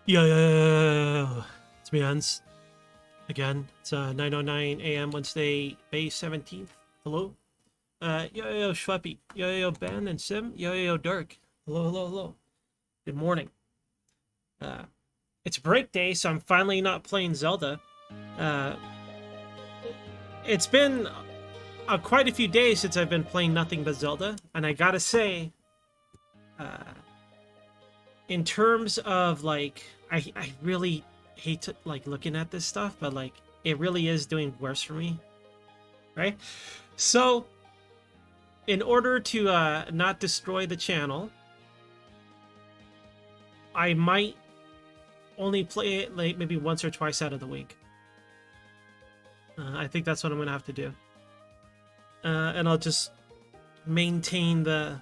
Yo, it's me, Hans. Again, it's 9:09 a.m. Wednesday, May 17th. Hello? Yo, Schweppy. Yo, Ben and Sim. Yo, Dirk. Hello. Good morning. Uh, it's break day, so I'm finally not playing Zelda. Uh, it's been quite a few days since I've been playing nothing but Zelda, and I gotta say, uh, in terms of like, I really hate to, like looking at this stuff, but like it really is doing worse for me, right? So, in order to not destroy the channel, I might only play it like maybe once or twice out of the week. I think that's what I'm gonna have to do, and I'll just maintain the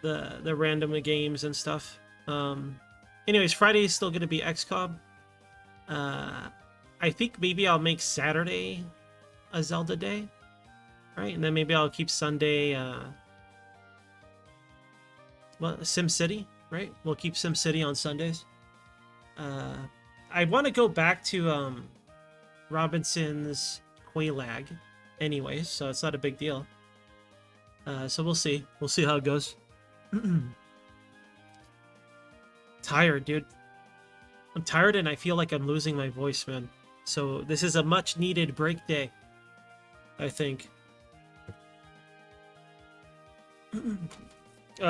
random games and stuff. Anyways, Friday is still gonna be XCOM. I think maybe I'll make Saturday a Zelda day, right? And then maybe I'll keep Sunday, SimCity, right? We'll keep SimCity on Sundays. I want to go back to Robinson's Quelaag, anyways, so it's not a big deal. So we'll see. We'll see how it goes. Tired, dude. I'm tired and I feel like I'm losing my voice, man. So this is a much needed break day, I think.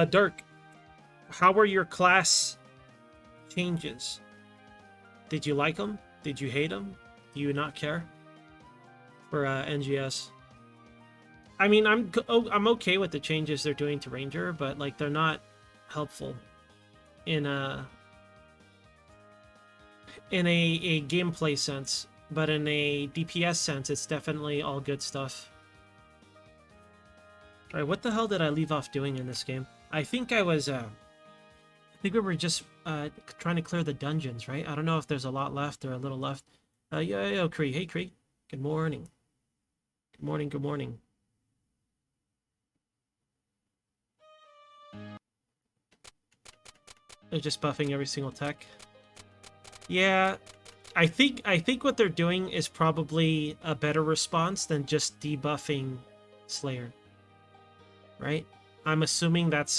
Dirk, how were your class changes? Did you like them? Did you hate them? Do you not care for NGS? I mean, I'm okay with the changes they're doing to Ranger, but like they're not helpful in a gameplay sense. But in a DPS sense, it's definitely all good stuff. All right, what the hell did I leave off doing in this game? I think I was I think we were just trying to clear the dungeons, right? I don't know if there's a lot left or a little left. Yo, Kree. Hey, Kree. Good morning. Good morning. They're just buffing every single tech. Yeah, I think what they're doing is probably a better response than just debuffing Slayer. Right? I'm assuming that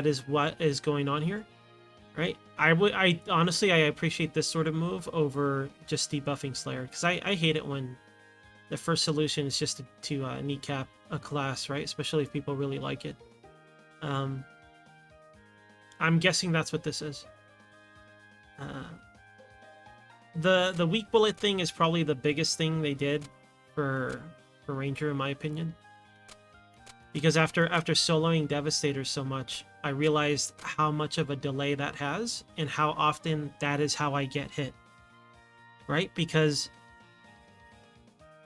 is what is going on here. Right? I honestly I appreciate this sort of move over just debuffing Slayer, because I hate it when the first solution is just to kneecap a class, right? Especially if people really like it. I'm guessing that's what this is. The weak bullet thing is probably the biggest thing they did for Ranger, in my opinion. Because after soloing Devastator so much, I realized how much of a delay that has and how often that is how I get hit. Right? Because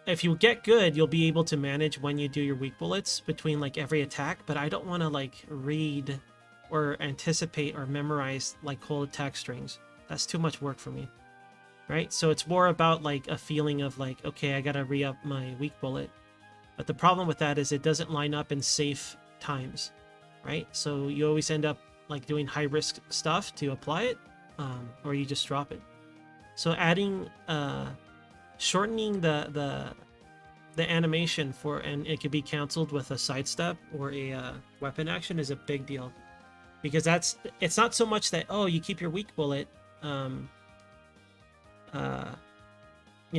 if you get good, you'll be able to manage when you do your weak bullets between like every attack, but I don't want to like read or anticipate or memorize like whole attack strings. That's too much work for me. Right? So it's more about like a feeling of like, okay, I gotta re-up my weak bullet. But the problem with that is it doesn't line up in safe times, right? So you always end up like doing high risk stuff to apply it, or you just drop it. So adding, shortening the animation for, and it could be canceled with a sidestep or a weapon action is a big deal, because it's not so much that, oh, you keep your weak bullet, you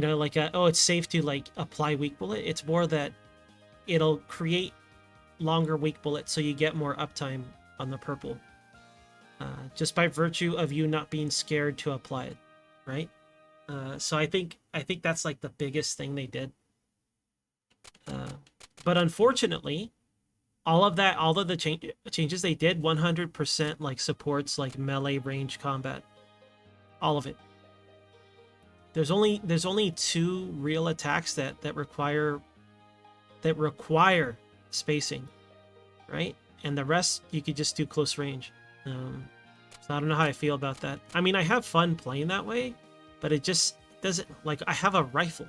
know, like oh, it's safe to like apply weak bullet. It's more that it'll create longer weak bullets so you get more uptime on the purple, just by virtue of you not being scared to apply it, right? So I think that's like the biggest thing they did. But unfortunately, all of the changes they did 100% like supports like melee range combat, all of it. There's only two real attacks that require spacing, right? And the rest you could just do close range. So I don't know how I feel about that. I mean, I have fun playing that way, but it just doesn't, like, I have a rifle.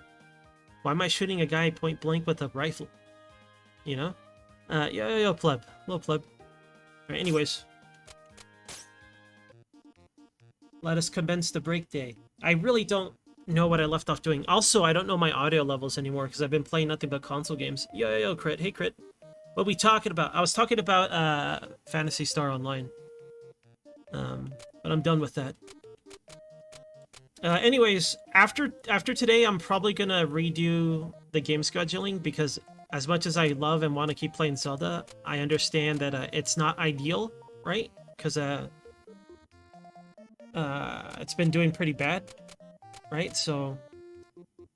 Why am I shooting a guy point blank with a rifle? You know? Yo, pleb. Little pleb. Alright, anyways. Let us commence the break day. I really don't know what I left off doing. Also, I don't know my audio levels anymore because I've been playing nothing but console games. Yo, Crit. Hey, Crit. What we talking about? I was talking about Phantasy Star Online. But I'm done with that. Anyways, after today, I'm probably gonna redo the game scheduling because as much as I love and want to keep playing Zelda, I understand that it's not ideal, right? Because it's been doing pretty bad, right? So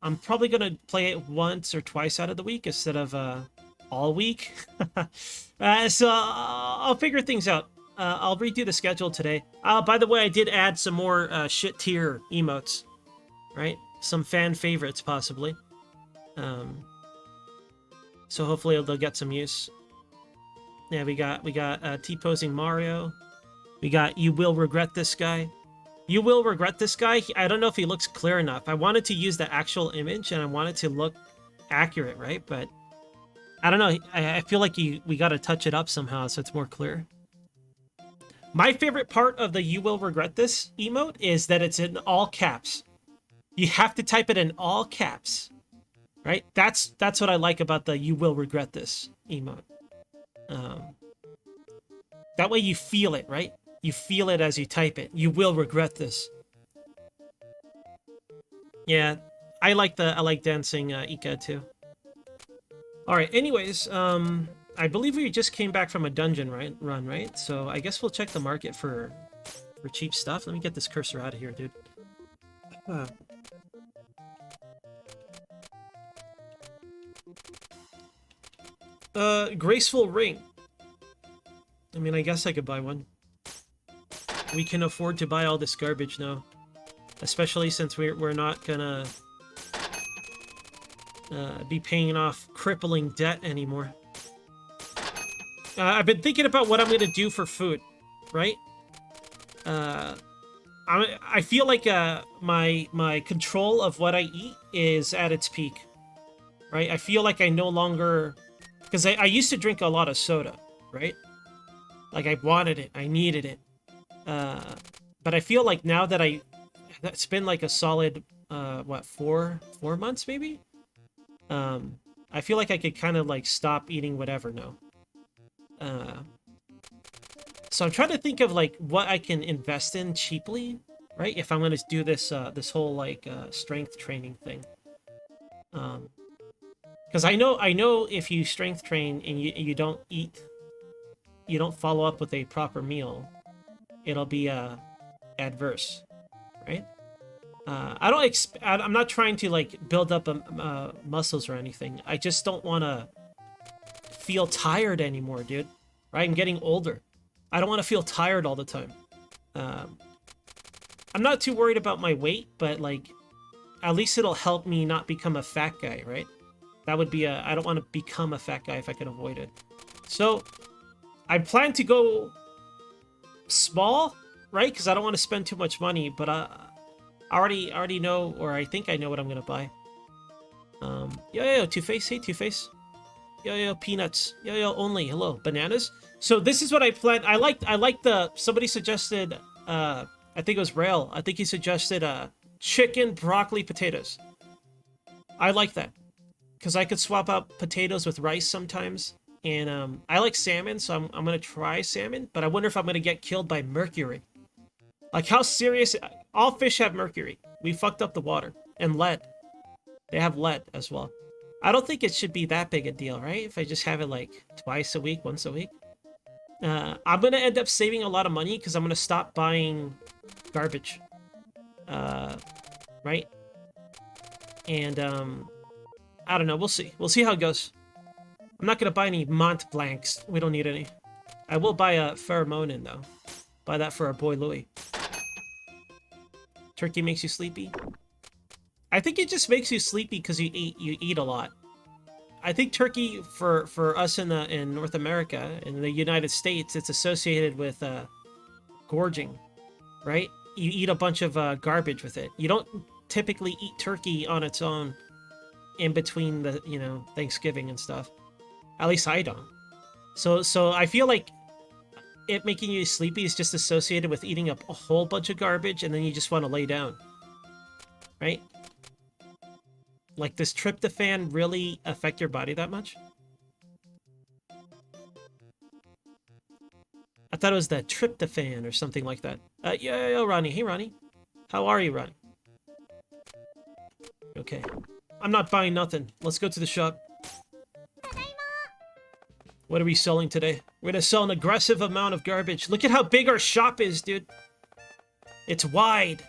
I'm probably gonna play it once or twice out of the week instead of all week. So I'll figure things out. I'll redo the schedule today. By the way, I did add some more shit tier emotes, right? Some fan favorites, possibly. So hopefully they'll get some use. Yeah, we got T-posing Mario. We got You Will Regret This Guy. You Will Regret This Guy. I don't know if he looks clear enough. I wanted to use the actual image and I wanted to look accurate, right? But I don't know. I feel like we got to touch it up somehow so it's more clear. My favorite part of the You Will Regret This emote is that it's in all caps. You have to type it in all caps, right? That's what I like about the You Will Regret This emote. That way you feel it, right? You feel it as you type it. You will regret this. Yeah, I like dancing Ika too. All right. Anyways, I believe we just came back from a dungeon run, right? So I guess we'll check the market for cheap stuff. Let me get this cursor out of here, dude. Graceful ring. I mean, I guess I could buy one. We can afford to buy all this garbage now, especially since we're not gonna be paying off crippling debt anymore. I've been thinking about what I'm gonna do for food, right? I feel like my control of what I eat is at its peak, right? I feel like I no longer, because I used to drink a lot of soda, right? Like I wanted it, I needed it. But I feel like now that it's been like a solid, what, four months maybe? I feel like I could kind of like stop eating whatever now. So I'm trying to think of like what I can invest in cheaply, right? If I'm going to do this, this whole like, strength training thing. Because I know if you strength train and you don't eat, you don't follow up with a proper meal, it'll be adverse, right? I'm not trying to like build up muscles or anything. I just don't want to feel tired anymore, dude. Right? I'm getting older. I don't want to feel tired all the time. I'm not too worried about my weight, but like, at least it'll help me not become a fat guy, right? That would be I don't want to become a fat guy if I can avoid it. So, I plan to go small, right? Because I don't want to spend too much money, but I already know, or I think I know what I'm gonna buy. Yo, Two-Face. Hey, Two-Face. Yo, Peanuts. Yo, Only. Hello, Bananas. So this is what I plan. I like somebody suggested, I think it was Rail. I think he suggested chicken, broccoli, potatoes. I like that. Because I could swap out potatoes with rice sometimes. And I like salmon, so I'm going to try salmon. But I wonder if I'm going to get killed by mercury. Like, how serious... All fish have mercury. We fucked up the water. And lead. They have lead as well. I don't think it should be that big a deal, right? If I just have it, like, twice a week, once a week. I'm going to end up saving a lot of money because I'm going to stop buying garbage. Right? And, I don't know. We'll see. We'll see how it goes. I'm not going to buy any Mont Blancs. We don't need any. I will buy a pheromone, though. Buy that for our boy Louis. Turkey makes you sleepy? I think it just makes you sleepy because you eat a lot. I think turkey for us in North America, in the United States, it's associated with gorging, right? You eat a bunch of garbage with it. You don't typically eat turkey on its own in between the, Thanksgiving and stuff. At least I don't. So I feel like it making you sleepy is just associated with eating up a whole bunch of garbage and then you just want to lay down. Right? Like, does tryptophan really affect your body that much? I thought it was the tryptophan or something like that. Yo, Ronnie. Hey, Ronnie. How are you, Ronnie? Okay. I'm not buying nothing. Let's go to the shop. What are we selling today? We're gonna sell an aggressive amount of garbage. Look at how big our shop is, dude. It's wide.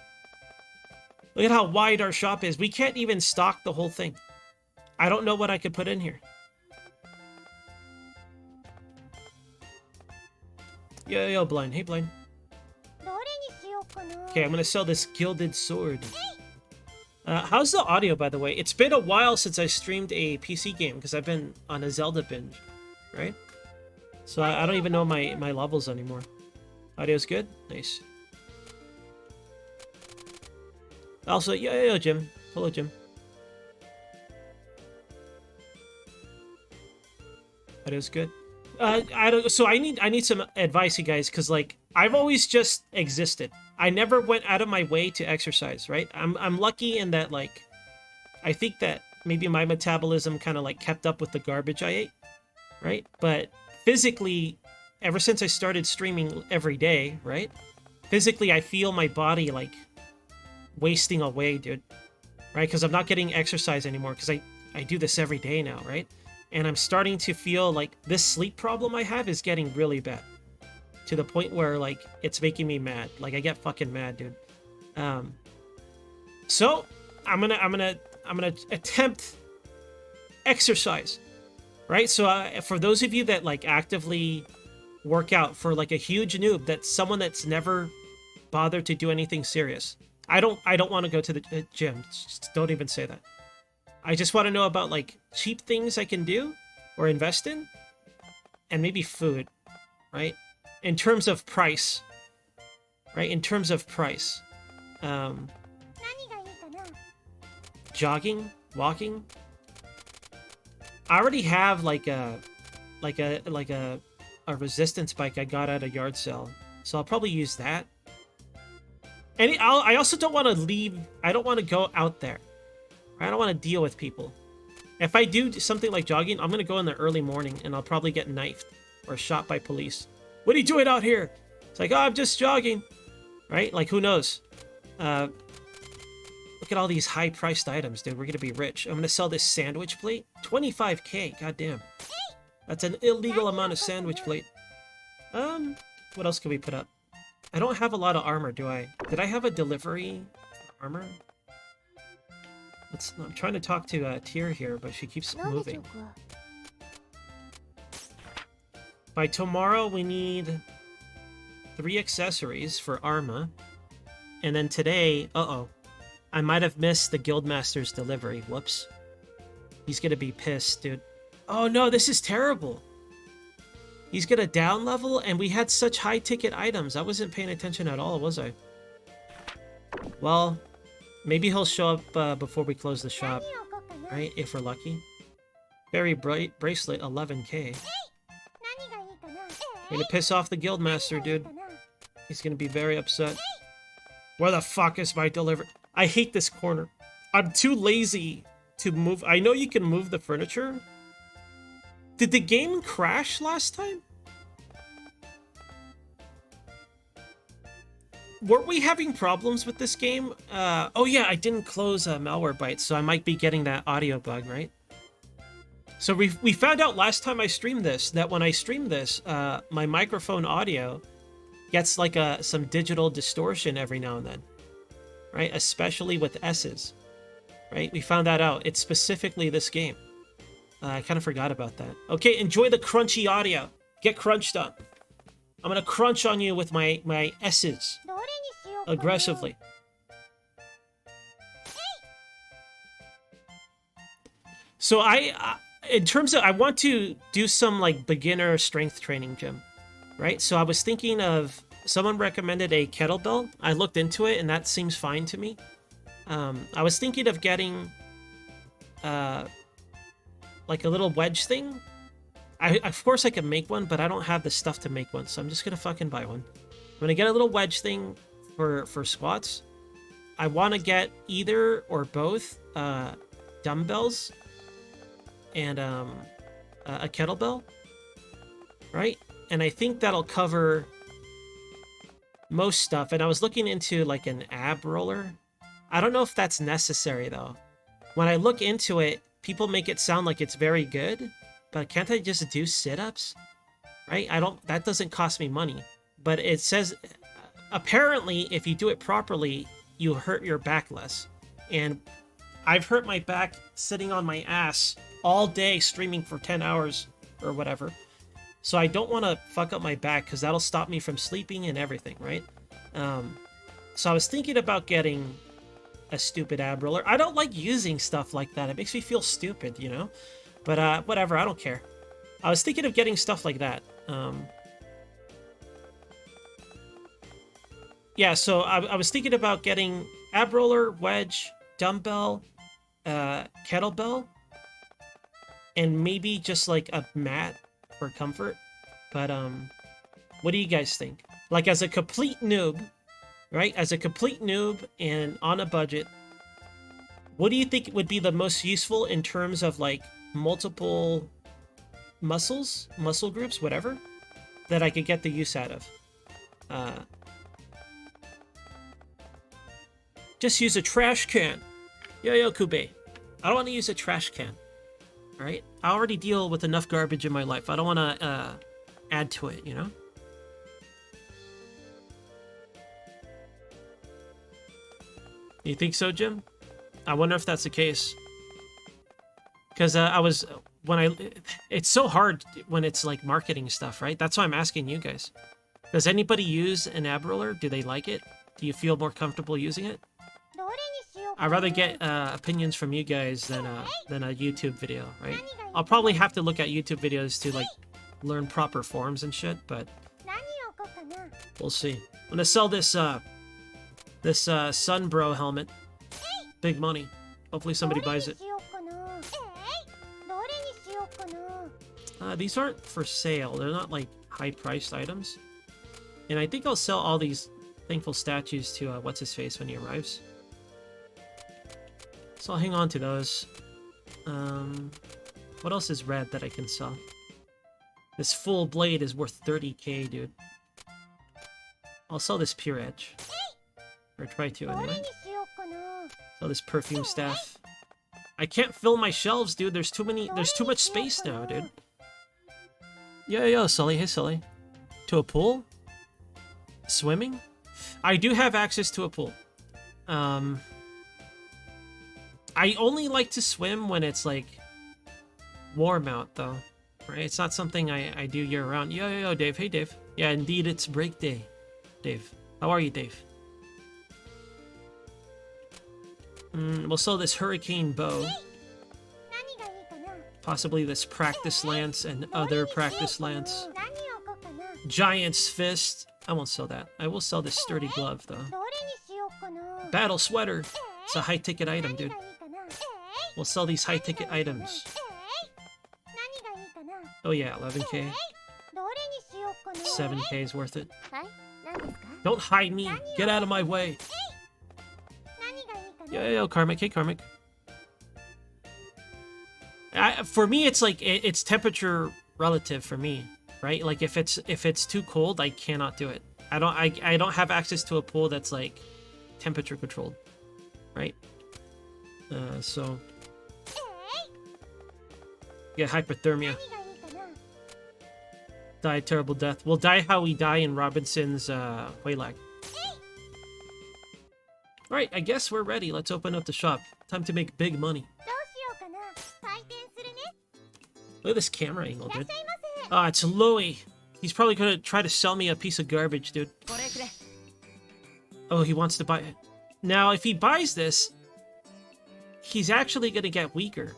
Look at how wide our shop is. We can't even stock the whole thing. I don't know what I could put in here. Yo, Blind. Hey, Blind. Okay, I'm gonna sell this gilded sword. How's the audio, by the way? It's been a while since I streamed a PC game because I've been on a Zelda binge, right? So I don't even know my levels anymore. Audio's good? Nice. Also, yo, Jim. Hello, Jim. Audio's good. So I need some advice, you guys, because like I've always just existed. I never went out of my way to exercise, right? I'm lucky in that, like, I think that maybe my metabolism kind of like kept up with the garbage I ate, right? But physically, ever since I started streaming every day, right? Physically, I feel my body like wasting away, dude, right? Because I'm not getting exercise anymore because I do this every day now, right? And I'm starting to feel like this sleep problem I have is getting really bad. To the point where, like, it's making me mad. Like, I get fucking mad, dude. So I'm gonna attempt exercise, right? So for those of you that like actively work out, for like a huge noob, that's someone that's never bothered to do anything serious. I don't want to go to the gym. Just don't even say that. I just want to know about like cheap things I can do or invest in, and maybe food, right? In terms of price, right? In terms of price, jogging, walking. I already have like a resistance bike I got at a yard sale, so I'll probably use that. And I also don't want to leave. I don't want to go out there. I don't want to deal with people. If I do something like jogging, I'm gonna go in the early morning, and I'll probably get knifed or shot by police. What are you doing out here? It's like, oh, I'm just jogging, right? Like, who knows? Look at all these high-priced items, dude. We're gonna be rich. I'm gonna sell this sandwich plate. 25K, goddamn. That's an illegal amount of sandwich plate. What else can we put up? I don't have a lot of armor, do I? Did I have a delivery armor? I'm trying to talk to Tyr here, but she keeps moving. By tomorrow, we need 3 accessories for Arma. And then today, I might have missed the Guildmaster's delivery. Whoops. He's gonna be pissed, dude. Oh no, this is terrible. He's gonna down level, and we had such high ticket items. I wasn't paying attention at all, was I? Well, maybe he'll show up before we close the shop, right? If we're lucky. Very bright bracelet, 11K. Gonna piss off the Guildmaster, dude. He's gonna be very upset. Where the fuck is my delivery? I hate this corner. I'm too lazy to move. I know you can move the furniture. Did the game crash last time? Weren't we having problems with this game? Oh yeah, I didn't close Malwarebytes, so I might be getting that audio bug, right? So we found out last time I streamed this that when I stream this, my microphone audio gets like some digital distortion every now and then, right? Especially with S's, right? We found that out. It's specifically this game. I kind of forgot about that. Okay, enjoy the crunchy audio. Get crunched on. I'm gonna crunch on you with my S's aggressively. So in terms of, I want to do some like beginner strength training gym, right? So I was thinking of, someone recommended a kettlebell. I looked into it and that seems fine to me. I was thinking of getting like a little wedge thing. Of course I can make one, but I don't have the stuff to make one, so I'm just gonna fucking buy one. I'm gonna get a little wedge thing for squats. I want to get either or both dumbbells and a kettlebell, right? And I think that'll cover most stuff. And I was looking into like an ab roller. I don't know if that's necessary though. When I look into it, people make it sound like it's very good, but can't I just do sit-ups? Right? That doesn't cost me money. But it says, apparently, if you do it properly, you hurt your back less. And I've hurt my back sitting on my ass all day streaming for 10 hours or whatever. So I don't want to fuck up my back because that'll stop me from sleeping and everything, right? So I was thinking about getting a stupid ab roller. I don't like using stuff like that. It makes me feel stupid, you know? But whatever, I don't care. I was thinking of getting stuff like that. Yeah, so I was thinking about getting ab roller, wedge, dumbbell, kettlebell, and maybe just like a mat for comfort. But what do you guys think? Like as a complete noob, right? As a complete noob and on a budget, what do you think would be the most useful in terms of like multiple muscle groups, whatever, that I could get the use out of? Just use a trash can. Yo, Kube. I don't want to use a trash can. Alright? I already deal with enough garbage in my life. I don't want to add to it, you know? You think so, Jim? I wonder if that's the case. Because it's so hard when it's like marketing stuff, right? That's why I'm asking you guys. Does anybody use an ab roller? Do they like it? Do you feel more comfortable using it? I'd rather get opinions from you guys than a YouTube video, right? I'll probably have to look at YouTube videos to like learn proper forms and shit, but we'll see. I'm gonna sell this Sunbro helmet. Big money. Hopefully somebody buys it. These aren't for sale. They're not like high-priced items. And I think I'll sell all these thankful statues to what's-his-face when he arrives. So I'll hang on to those. What else is red that I can sell? This full blade is worth 30k, dude. I'll sell this pure edge. Or try to, anyway. Sell this perfume staff. I can't fill my shelves, dude. There's too much space now, dude. Yo, Sully. Hey, Sully. To a pool? Swimming? I do have access to a pool. I only like to swim when it's, like, warm out, though. Right? It's not something I do year-round. Yo, Dave. Hey, Dave. Yeah, indeed, it's break day. Dave. How are you, Dave? We'll sell this hurricane bow. Possibly this practice lance and other practice lance. Giant's fist. I won't sell that. I will sell this sturdy glove, though. Battle sweater. It's a high-ticket item, dude. We'll sell these high-ticket items. Oh yeah, 11k. 7k is worth it. Don't hide me! Get out of my way! Yo, Karmic. Hey, Karmic. For me, it's like, it's temperature relative for me, right? Like, if it's too cold, I cannot do it. I don't have access to a pool that's, like, temperature controlled, right? So... Get hypothermia. Die a terrible death. We'll die how we die in Robinson's Huilag. Alright, I guess we're ready. Let's open up the shop. Time to make big money. Look at this camera angle, dude. Ah, it's Louie. He's probably gonna try to sell me a piece of garbage, dude. Oh, he wants to buy it. Now, if he buys this, he's actually gonna get weaker.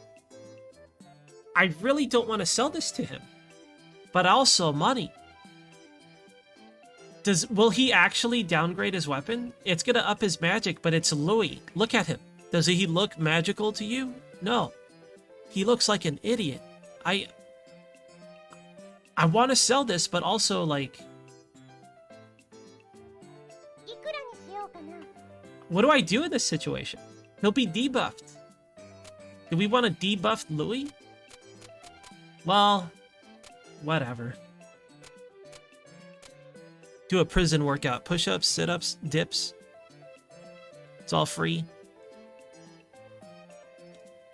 I really don't want to sell this to him. But also money. Will he actually downgrade his weapon? It's gonna up his magic, but it's Louis. Look at him. Does he look magical to you? No. He looks like an idiot. I want to sell this, but also, like, いくらにしようかな。 what do I do in this situation? He'll be debuffed. Do we want to debuff Louis? Well, whatever. Do a prison workout. Push-ups, sit-ups, dips. It's all free.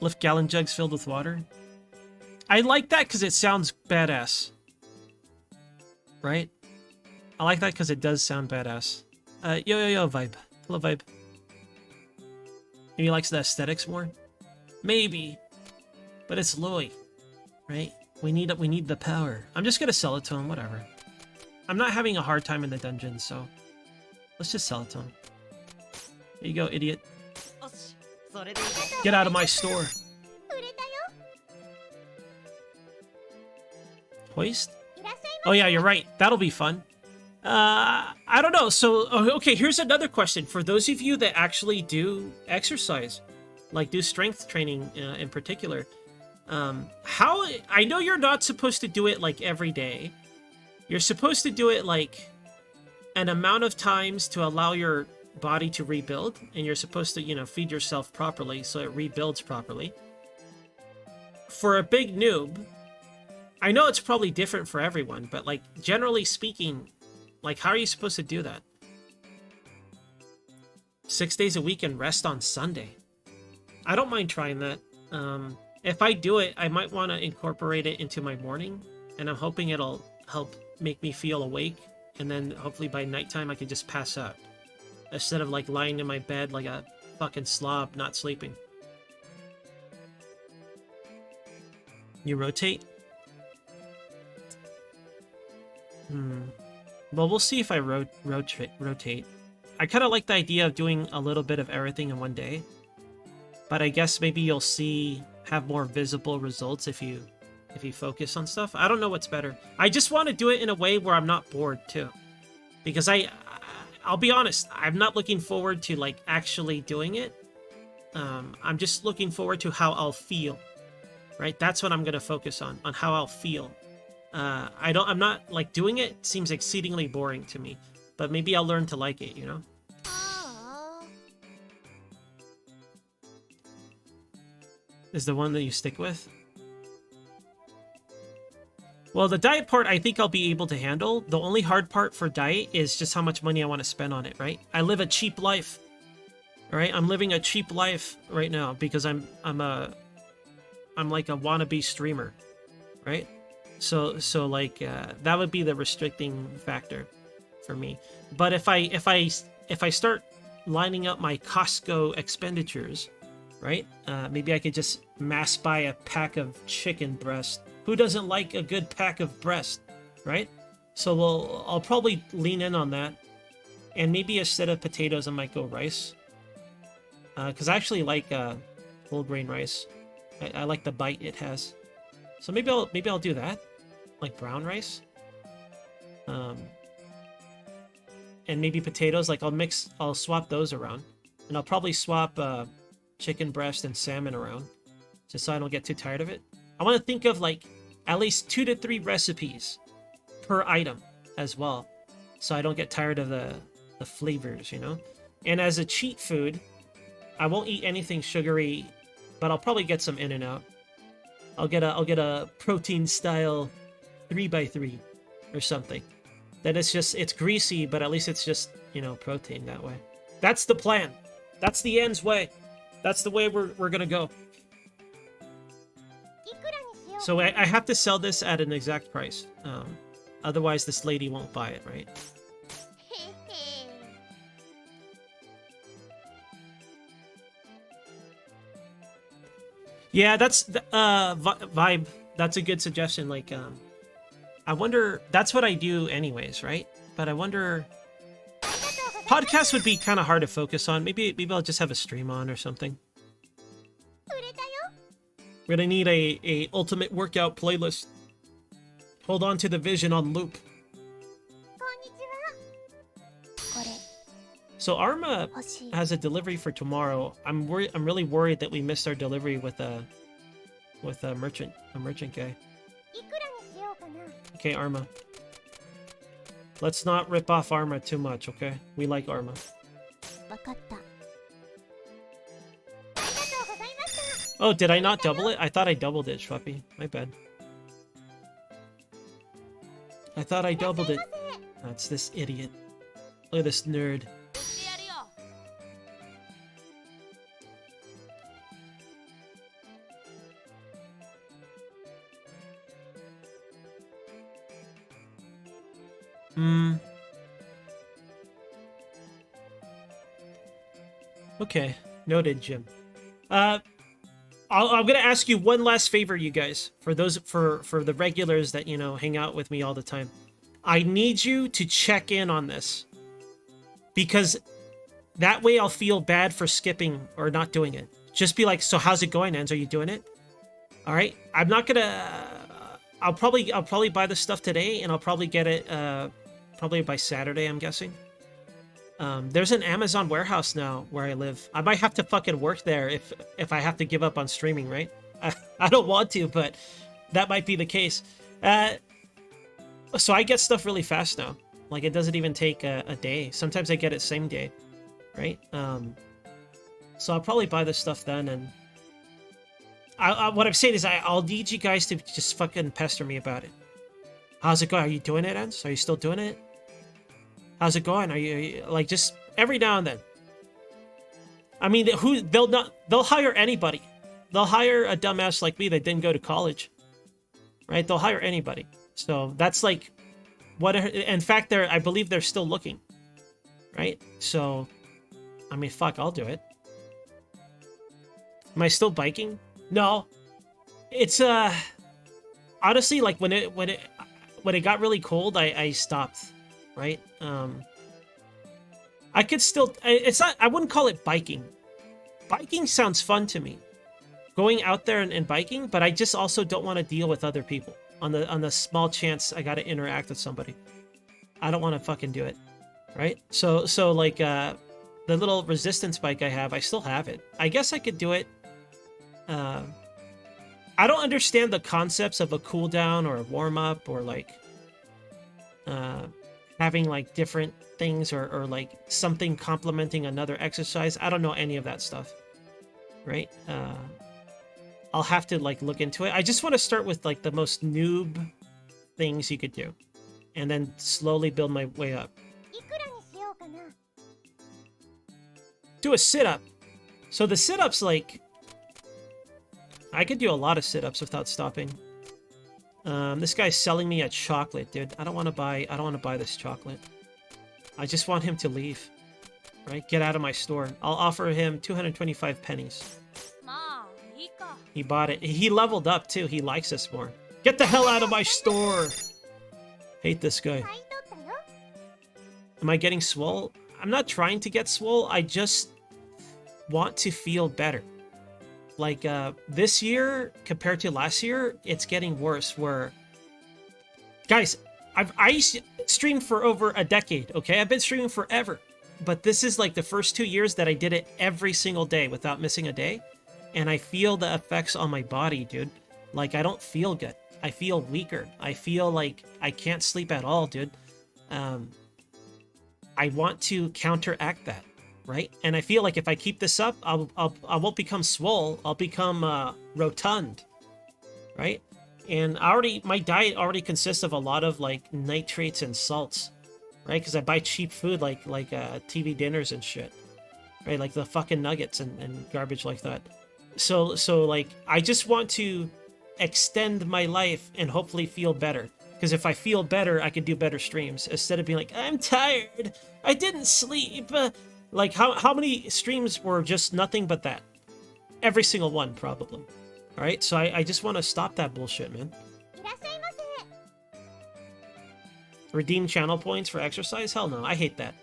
Lift gallon jugs filled with water. I like that because it sounds badass. Right? I like that because it does sound badass. Yo, Vibe. Hello, Vibe. Maybe he likes the aesthetics more? Maybe. But it's Louis. Right? We need the power. I'm just gonna sell it to him, whatever. I'm not having a hard time in the dungeon, so let's just sell it to him. There you go, idiot. よし、それでいいぜ。 Get out of my store. 売れたよ。 Hoist? いらっしゃい Oh yeah, you're right. That'll be fun. I don't know. So, okay, here's another question. For those of you that actually do exercise, like do strength training in particular, how... I know you're not supposed to do it like every day. You're supposed to do it like an amount of times to allow your body to rebuild, and you're supposed to, you know, feed yourself properly so it rebuilds properly. For a big noob, I know it's probably different for everyone, but like generally speaking, like how are you supposed to do that? 6 days a week and rest on Sunday. I don't mind trying that. If I do it, I might want to incorporate it into my morning, and I'm hoping it'll help make me feel awake, and then hopefully by nighttime I can just pass out instead of like lying in my bed like a fucking slob not sleeping. You rotate? Well, we'll see if I rotate. I kind of like the idea of doing a little bit of everything in one day, but I guess maybe you'll have more visible results if you focus on stuff. I don't know what's better. I just want to do it in a way where I'm not bored too, because I'll be honest, I'm not looking forward to like actually doing it. I'm just looking forward to how I'll feel. Right? That's what I'm gonna focus on how I'll feel. I'm not like doing it seems exceedingly boring to me, but maybe I'll learn to like it, you know? ああ。 Is the one that you stick with? Well, the diet part I think I'll be able to handle. The only hard part for diet is just how much money I want to spend on it, right? I live a cheap life. All right? I'm living a cheap life right now because I'm like a wannabe streamer, right? So like that would be the restricting factor for me. But if I start lining up my Costco expenditures, right? Maybe I could just mass buy a pack of chicken breast. Who doesn't like a good pack of breast, right? So I'll probably lean in on that, and maybe instead of potatoes, I might go rice. Because I actually like whole grain rice. I like the bite it has. So maybe I'll do that, like brown rice. And maybe potatoes. Like I'll swap those around, and I'll probably swap chicken breast and salmon around, just so I don't get too tired of it. I want to think of like at least 2 to 3 recipes per item as well, so I don't get tired of the flavors, you know. And as a cheat food, I won't eat anything sugary, but I'll probably get some In-N-Out. I'll get a protein style 3x3 or something. That it's greasy, but at least it's just, you know, protein that way. That's the plan. That's the end's way. That's the way we're gonna go. いくらにしよう。 So I have to sell this at an exact price. Otherwise, this lady won't buy it, right? へへ。 Yeah, that's Vibe. That's a good suggestion. Like, I wonder. That's what I do, anyways, right? But I wonder. Podcasts would be kind of hard to focus on. Maybe I'll just have a stream on or something. 売れたよ。 We're gonna need a ultimate workout playlist. Hold on to the vision on loop. こんにちは。これ So Arma 欲しい。 has a delivery for tomorrow. I'm really worried that we missed our delivery with a merchant guy. いくらにしようかな。Okay, Arma. Let's not rip off Arma too much, okay? We like Arma. わかった。ありがとうございました。 Oh, did I not double it? I thought I doubled it, Schweppy. My bad. I thought I doubled it. That's this idiot. Look at this nerd. Okay, noted, Jim. I'm gonna ask you one last favor, you guys, for those for the regulars that, you know, hang out with me all the time. I need you to check in on this, because that way I'll feel bad for skipping or not doing it. Just be like, so how's it going, Enz? Are you doing it? All right. I'm not gonna. I'll probably buy the stuff today, and I'll probably get it probably by Saturday, I'm guessing. There's an Amazon warehouse now where I live. I might have to fucking work there if I have to give up on streaming, right? I don't want to, but that might be the case. So I get stuff really fast now. Like, it doesn't even take a day. Sometimes I get it same day, right? So I'll probably buy this stuff then, and what I'm saying is I'll need you guys to just fucking pester me about it. How's it going? Are you doing it, Enz? Are you still doing it? How's it going? Are you like, just every now and then? I mean, they'll hire anybody. They'll hire a dumbass like me that didn't go to college, right? They'll hire anybody. So that's like what. In fact, I believe they're still looking, right? So, I mean, fuck, I'll do it. Am I still biking? No, it's honestly, like when it got really cold, I stopped. Right? I could still. It's not. I wouldn't call it biking. Biking sounds fun to me. Going out there and biking, but I just also don't want to deal with other people on the small chance I got to interact with somebody. I don't want to fucking do it. Right? So like the little resistance bike I have, I still have it. I guess I could do it. I don't understand the concepts of a cooldown or a warm up or like having like different things or like something complementing another exercise. I don't know any of that stuff, right? I'll have to like look into it. I just want to start with like the most noob things you could do, and then slowly build my way up. いくらにしようかな。 Do a sit-up. So the sit-ups, like, I could do a lot of sit-ups without stopping. This guy's selling me a chocolate, dude. I don't want to buy this chocolate. I just want him to leave. Right? Get out of my store. I'll offer him 225 pennies. He bought it. He leveled up too. He likes us more. Get the hell out of my store! Hate this guy. 買い取ったよ。 Am I getting swole? I'm not trying to get swole. I just want to feel better. Like, this year compared to last year, it's getting worse. Where, guys, I streamed for over a decade. Okay, I've been streaming forever, but this is like the first 2 years that I did it every single day without missing a day, and I feel the effects on my body, dude. Like, I don't feel good. I feel weaker. I feel like I can't sleep at all, dude. I want to counteract that. Right? And I feel like if I keep this up, I won't become swole. I'll become rotund. Right? And my diet already consists of a lot of like nitrates and salts. Right? Because I buy cheap food like TV dinners and shit. Right? Like the fucking nuggets and garbage like that. So like, I just want to extend my life and hopefully feel better. Because if I feel better, I can do better streams. Instead of being like, I'm tired. I didn't sleep. Like, how many streams were just nothing but that? Every single one, probably. All right, so I just want to stop that bullshit, man. いらっしゃいませ。 Redeem channel points for exercise? Hell no, I hate that.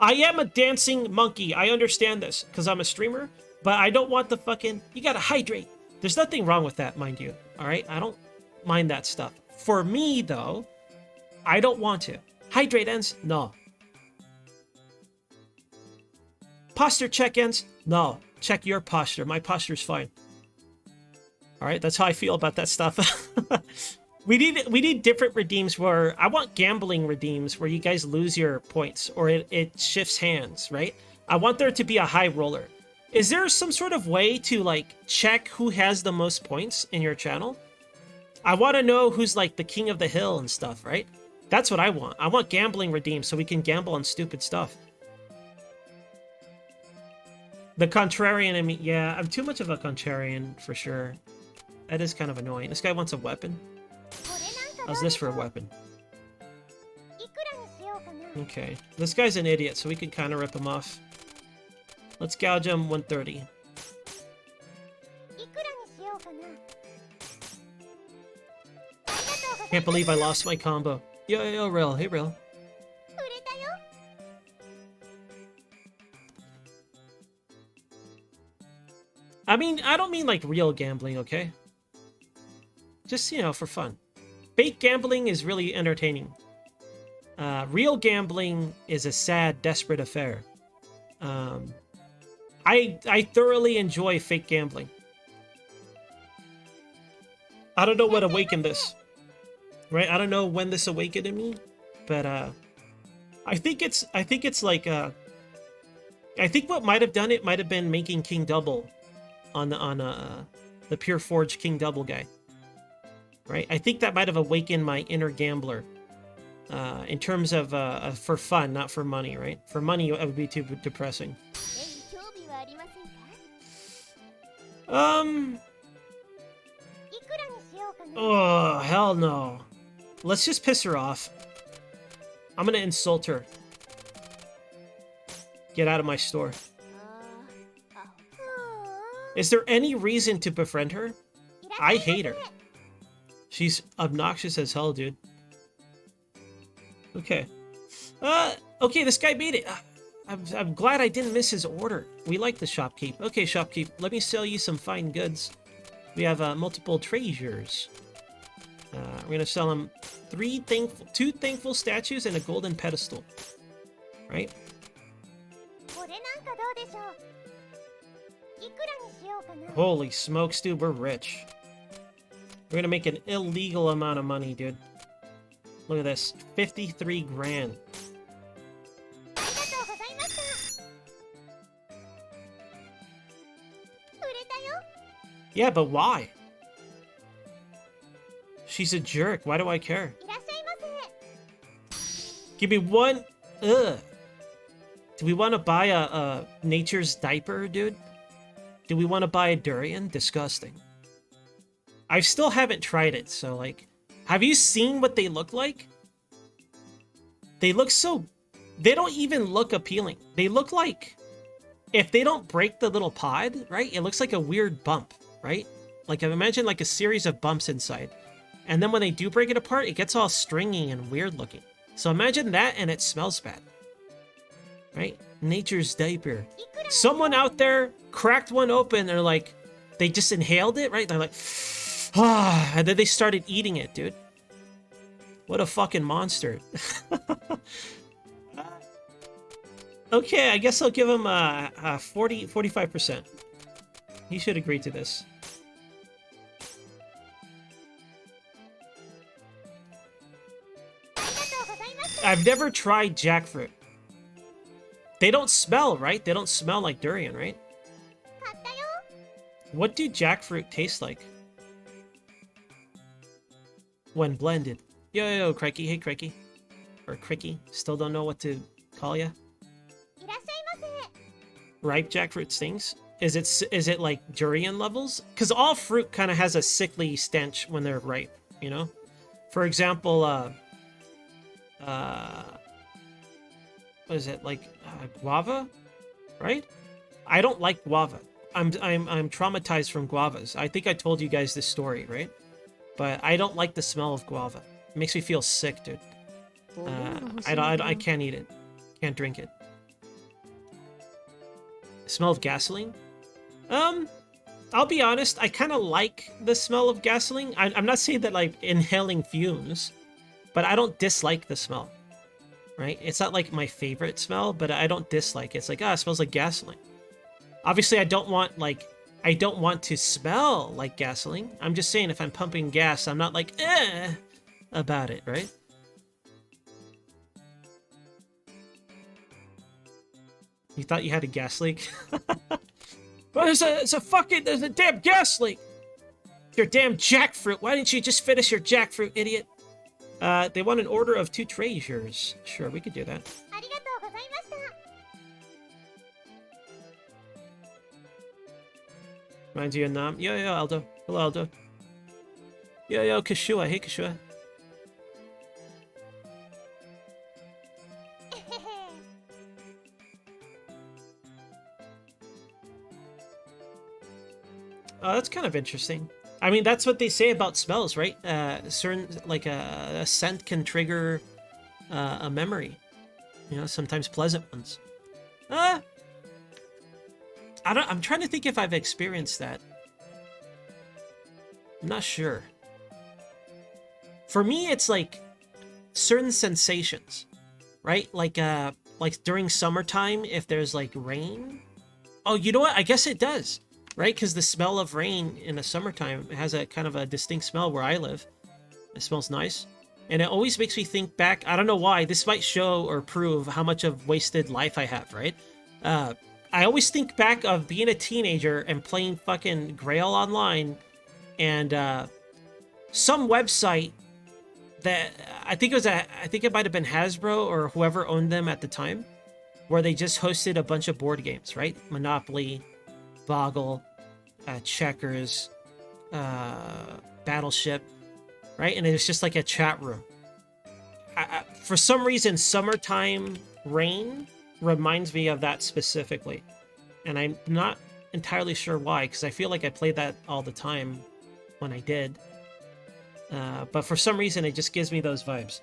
I am a dancing monkey. I understand this, because I'm a streamer, but I don't want the fucking... You gotta hydrate. There's nothing wrong with that, mind you. All right, I don't mind that stuff. For me, though, I don't want to. Hydrate ends? No. Posture check ends? No. Check your posture. My posture's fine. Alright, that's how I feel about that stuff. We need different redeems where I want gambling redeems where you guys lose your points or it shifts hands, right? I want there to be a high roller. Is there some sort of way to like check who has the most points in your channel? I want to know who's like the king of the hill and stuff, right? That's what I want. I want gambling redeems so we can gamble on stupid stuff. The contrarian in me, yeah, I'm too much of a contrarian for sure. That is kind of annoying. This guy wants a weapon. How's this for a weapon? Okay, this guy's an idiot, so we can kind of rip him off. Let's gouge him 130. Can't believe I lost my combo. Yo, Rill. Hey, Rill. I mean, I don't mean like real gambling, okay? Just, you know, for fun. Fake gambling is really entertaining. Real gambling is a sad, desperate affair. I thoroughly enjoy fake gambling. I don't know what awakened this. Right? I don't know when this awakened in me, but I think it's like I think what might have done it might have been making King Double on the Pure Forge King Double guy. Right? I think that might have awakened my inner gambler. In terms of for fun, not for money, right? For money, it would be too depressing. Oh, hell no. Let's just piss her off. I'm gonna insult her. Get out of my store. Is there any reason to befriend her? I hate her. She's obnoxious as hell, dude. Okay. Okay, this guy made it. I'm glad I didn't miss his order. We like the shopkeep. Okay, shopkeep, let me sell you some fine goods. We have multiple treasures. We're gonna sell him two thankful statues and a golden pedestal. Right? Holy smokes, dude, we're rich. We're gonna make an illegal amount of money, dude. Look at this, 53 grand. Yeah, but why? She's a jerk. Why do I care? Give me one. Ugh. Do we want to buy a nature's diaper, dude? Do we want to buy a durian? Disgusting. I still haven't tried it, so like, have you seen what they look like? They look so... They don't even look appealing. They look like... If they don't break the little pod, right? It looks like a weird bump, right? Like, imagine like a series of bumps inside. And then when they do break it apart, it gets all stringy and weird looking. So imagine that and it smells bad. Right? Nature's diaper. Someone out there cracked one open and they're like... They just inhaled it, right? They're like... Ah, and then they started eating it, dude. What a fucking monster. Okay, I guess I'll give him 45%. He should agree to this. I've never tried jackfruit. They don't smell, right? They don't smell like durian, right? What do jackfruit taste like? When blended. Yo, Crikey. Hey, Crikey. Or Cricky. Still don't know what to call ya. Ripe jackfruit stings? Is it like durian levels? Because all fruit kind of has a sickly stench when they're ripe, you know? For example, what is it, like guava, right? I don't like guava. I'm traumatized from guavas. I think I told you guys this story, right? But I don't like the smell of guava. It makes me feel sick, dude. I can't eat it. Can't drink it. Smell of gasoline? I'll be honest, I kind of like the smell of gasoline. I'm not saying that like inhaling fumes, but I don't dislike the smell, right? It's not like my favorite smell, but I don't dislike it. It's like, it smells like gasoline. Obviously, I don't want like I don't want to smell like gasoline. I'm just saying if I'm pumping gas, I'm not like, about it, right? You thought you had a gas leak? Well, there's a damn gas leak! Your damn jackfruit. Why didn't you just finish your jackfruit, idiot? They want an order of 2 treasures. Sure, we could do that. ありがとうございました。 Reminds you of Nam. Yo, Aldo. Hello, Aldo. Yo, Kashua. Hey, Kashua. Oh, that's kind of interesting. I mean, that's what they say about smells, right? Certain, like a scent can trigger a memory. You know, sometimes pleasant ones. I'm trying to think if I've experienced that. I'm not sure. For me, it's like certain sensations, right? Like during summertime, if there's like rain. Oh, you know what? I guess it does, right? Because the smell of rain in the summertime has a kind of a distinct smell where I live. It smells nice. And it always makes me think back. I don't know why. This might show or prove how much of wasted life I have, right? I always think back of being a teenager and playing fucking Grail Online, and some website that I think it might have been Hasbro or whoever owned them at the time, where they just hosted a bunch of board games, right? Monopoly, Boggle, Checkers, Battleship, right? And it was just like a chat room. For some reason, summertime rain reminds me of that specifically, and I'm not entirely sure why, because I feel like I played that all the time when I did, but for some reason it just gives me those vibes.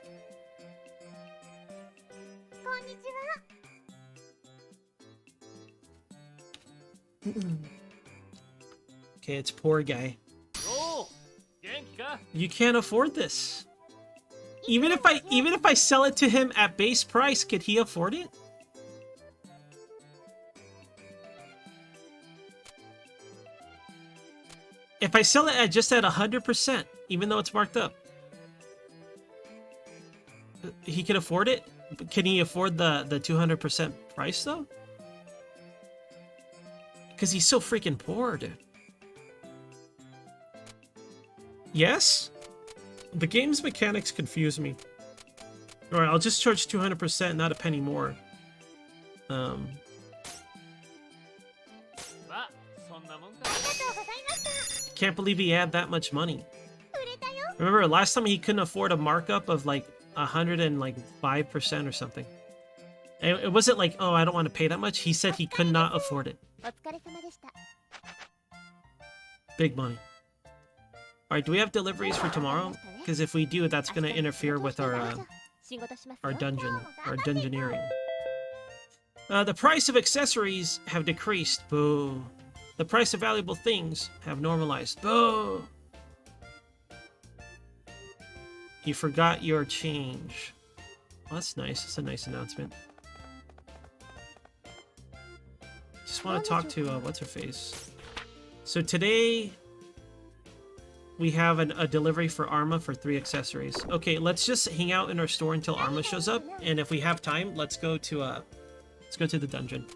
こんにちは。 Okay, it's poor guy. You can't afford this. Even if I sell it to him at base price, could he afford it? If I sell it at just at 100%, even though it's marked up, he can afford it? Can he afford the 200% price, though? Because he's so freaking poor, dude. Yes? The game's mechanics confuse me. Alright, I'll just charge 200%, not a penny more. Can't believe he had that much money. Remember, last time he couldn't afford a markup of like 105% or something. It wasn't like, oh, I don't want to pay that much. He said he could not afford it. お疲れ様でした。 Big money. Alright, do we have deliveries for tomorrow? Because if we do, that's going to interfere with our dungeoneering. The price of accessories have decreased. Boo. The price of valuable things have normalized. Boo. You forgot your change. Well, that's nice. It's a nice announcement. Just want to talk to what's her face. So today we have a delivery for Arma for 3 accessories. Okay, let's just hang out in our store until Arma shows up, and if we have time, let's go to the dungeon.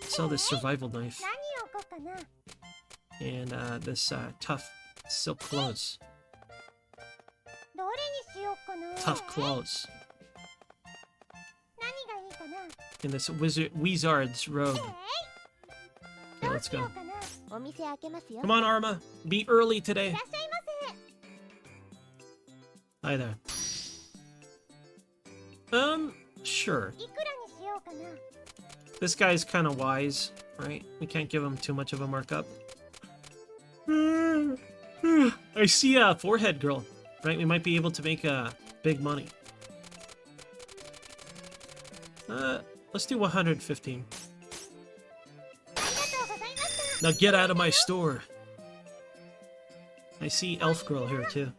Sell this survival knife 何を置こうかな。 and this tough silk clothes. どれにしようかな。 Tough clothes. 何がいいかな。 And this wizard's robe. Okay, どう let's しよ go. うかな。お店開けますよ。 Come on, Arma. Be early today. いらっしゃいませ。 Hi there. Sure. いくらにしようかな。 This guy's kind of wise, right? We can't give him too much of a markup. I see a forehead girl, right? We might be able to make big money. Let's do 115. ありがとうございました。 Now get out of my store. I see elf girl here too.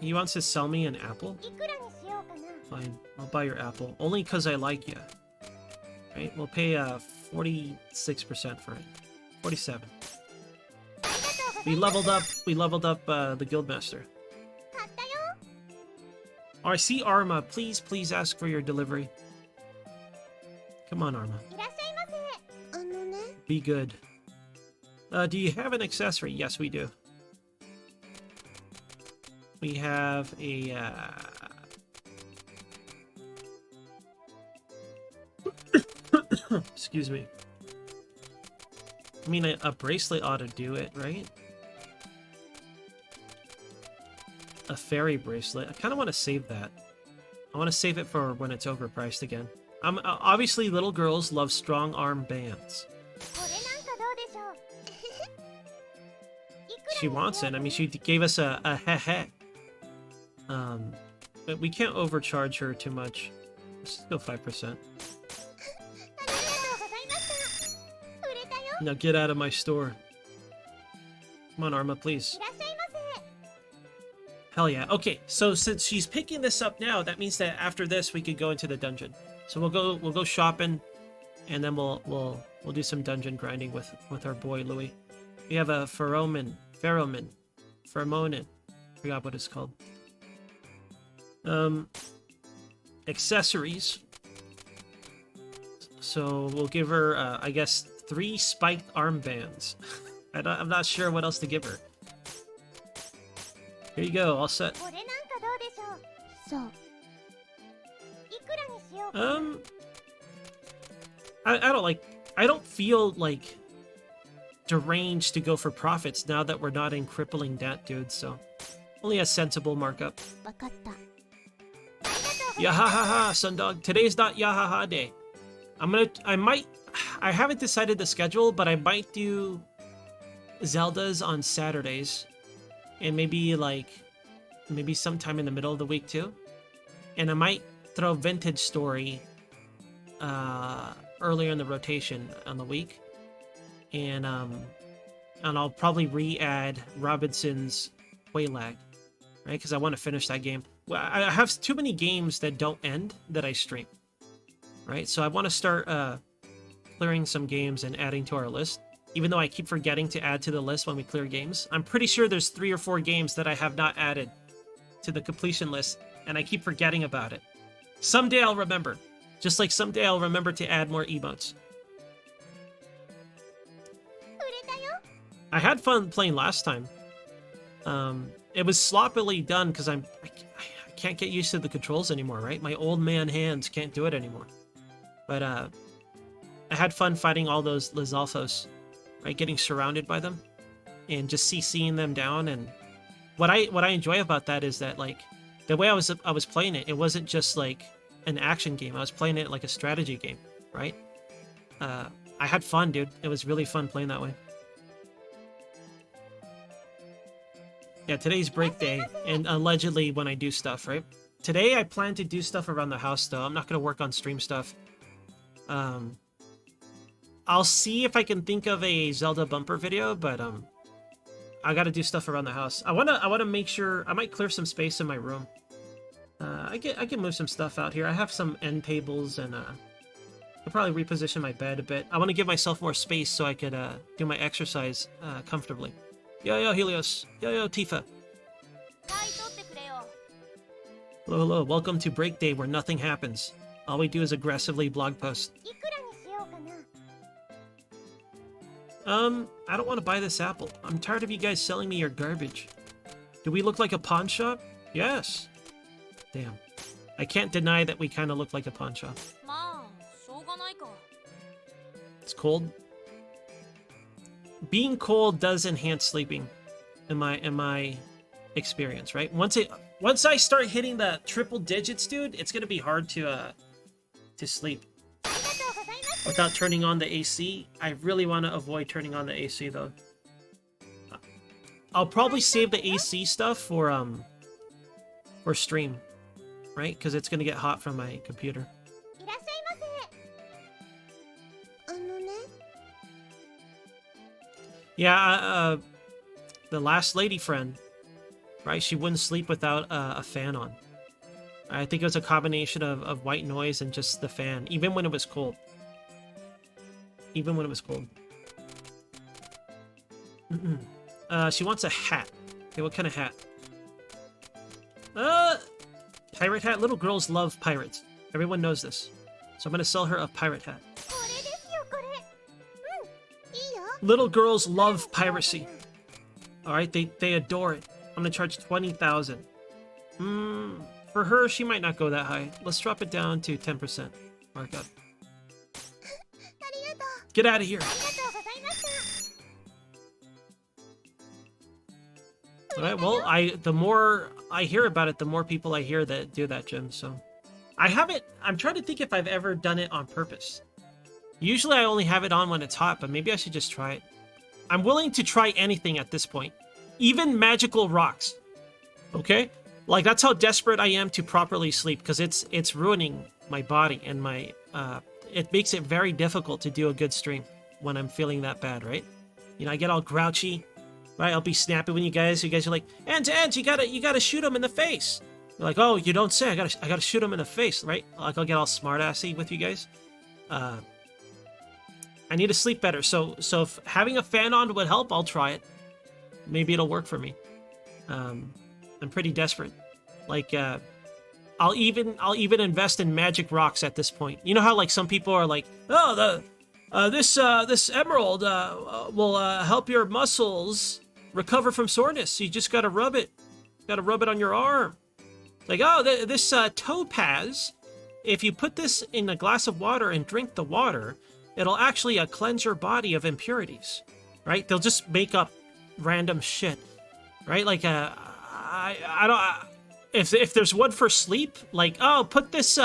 He wants to sell me an apple? いくらにしようかな。 Fine, I'll buy your apple. Only because I like ya. Right, we'll pay 46% for it. 47. We leveled up the Guildmaster. 買ったよ。 Oh, I see Arma. Please ask for your delivery. Come on, Arma. いらっしゃいませ。あのね。 Be good. Do you have an accessory? Yes, we do. We have a excuse me. I mean, a bracelet ought to do it, right? A fairy bracelet. I kind of want to save that. I want to save it for when it's overpriced again. Obviously, little girls love strong arm bands. これなんかどうでしょう。いくら She に wants しよ it. う I mean, she gave us a heh. But we can't overcharge her too much. Let's go 5%. ありがとうございました。売れたよ。 Now get out of my store. Come on, Arma, please. いらっしゃいませ。 Hell yeah. Okay, so since she's picking this up now, that means that after this we could go into the dungeon. So we'll go shopping, and then we'll do some dungeon grinding with our boy Louis. We have a Pheromone. Forgot what it's called. Accessories. So we'll give her, I guess, 3 spiked armbands. I'm not sure what else to give her. Here you go, all set. これなんかどうでしょう。そう。いくらにしようかな。 I don't feel like deranged to go for profits now that we're not in crippling debt, dude, so only a sensible markup. わかった。 Yahahaha, Sundog. Today's not Yahaha day. I haven't decided the schedule, but I might do Zeldas on Saturdays. And maybe sometime in the middle of the week too. And I might throw Vintage Story earlier in the rotation on the week. And I'll probably re-add Robinson's Waylag, right? Because I want to finish that game. Well, I have too many games that don't end that I stream, right? So I want to start clearing some games and adding to our list. Even though I keep forgetting to add to the list when we clear games. I'm pretty sure there's 3 or 4 games that I have not added to the completion list, and I keep forgetting about it. Someday I'll remember. Just like someday I'll remember to add more emotes. 売れたよ。 I had fun playing last time. It was sloppily done because I can't get used to the controls anymore, right? My old man hands can't do it anymore. But I had fun fighting all those Lizalfos, right? Getting surrounded by them and just CCing them down. And what I enjoy about that is that, like, the way I was playing it, it wasn't just like an action game. I was playing it like a strategy game, right? I had fun, dude. It was really fun playing that way. Yeah, today's break day, and allegedly when I do stuff, right? Today I plan to do stuff around the house, though. I'm not going to work on stream stuff. I'll see if I can think of a Zelda bumper video, but I got to do stuff around the house. I wanna make sure I might clear some space in my room. I can move some stuff out here. I have some end tables, and I'll probably reposition my bed a bit. I want to give myself more space so I could do my exercise comfortably. Yo, Helios. Yo, Tifa. 買い取ってくれよ。 Hello. Welcome to break day where nothing happens. All we do is aggressively blog post. いくらにしようかな。 I don't want to buy this apple. I'm tired of you guys selling me your garbage. Do we look like a pawn shop? Yes. Damn. I can't deny that we kind of look like a pawn shop. まあ、しょうがないか。 It's cold. Being cold does enhance sleeping, in my experience, right? Once I start hitting the triple digits, dude, it's gonna be hard to sleep ありがとうございます。 without turning on the AC. I really want to avoid turning on the AC though. I'll probably save the AC stuff for stream, right? Because it's gonna get hot from my computer. いらっしゃいませ。あのね。 Yeah, the last lady friend, right? She wouldn't sleep without a fan on. I think it was a combination of white noise and just the fan, even when it was cold. even when it was cold. She wants a hat. Okay, what kind of hat? Pirate hat? Little girls love pirates. Everyone knows this. So I'm gonna sell her a pirate hat. これですよこれ。うん、いいよ。 Little girls love piracy. Alright, they adore it. I'm gonna charge 20,000. For her, she might not go that high. Let's drop it down to 10%. Markup. ありがとう。 Get out of here. ありがとうございました。 Alright, well, the more I hear about it, the more people I hear that do that, Jim, so... I'm trying to think if I've ever done it on purpose. Usually I only have it on when it's hot, but maybe I should just try it. I'm willing to try anything at this point. Even magical rocks. Okay? Like, that's how desperate I am to properly sleep, because it's ruining my body and my... it makes it very difficult to do a good stream when I'm feeling that bad, right? You know, I get all grouchy, right? I'll be snappy when you guys are like, Ant, you gotta shoot him in the face. You're like, oh, you don't say. I gotta shoot him in the face, right? Like, I'll get all smartassy with you guys. I need to sleep better. So if having a fan on would help, I'll try it. Maybe it'll work for me. I'm pretty desperate. Like, I'll even invest in magic rocks at this point. You know how like some people are like, oh, this emerald will help your muscles recover from soreness. You just gotta rub it. Gotta rub it on your arm. Like, oh, this topaz, if you put this in a glass of water and drink the water, it'll actually cleanse your body of impurities, right? They'll just make up random shit, right? Like, I don't... If there's one for sleep, like, oh, put this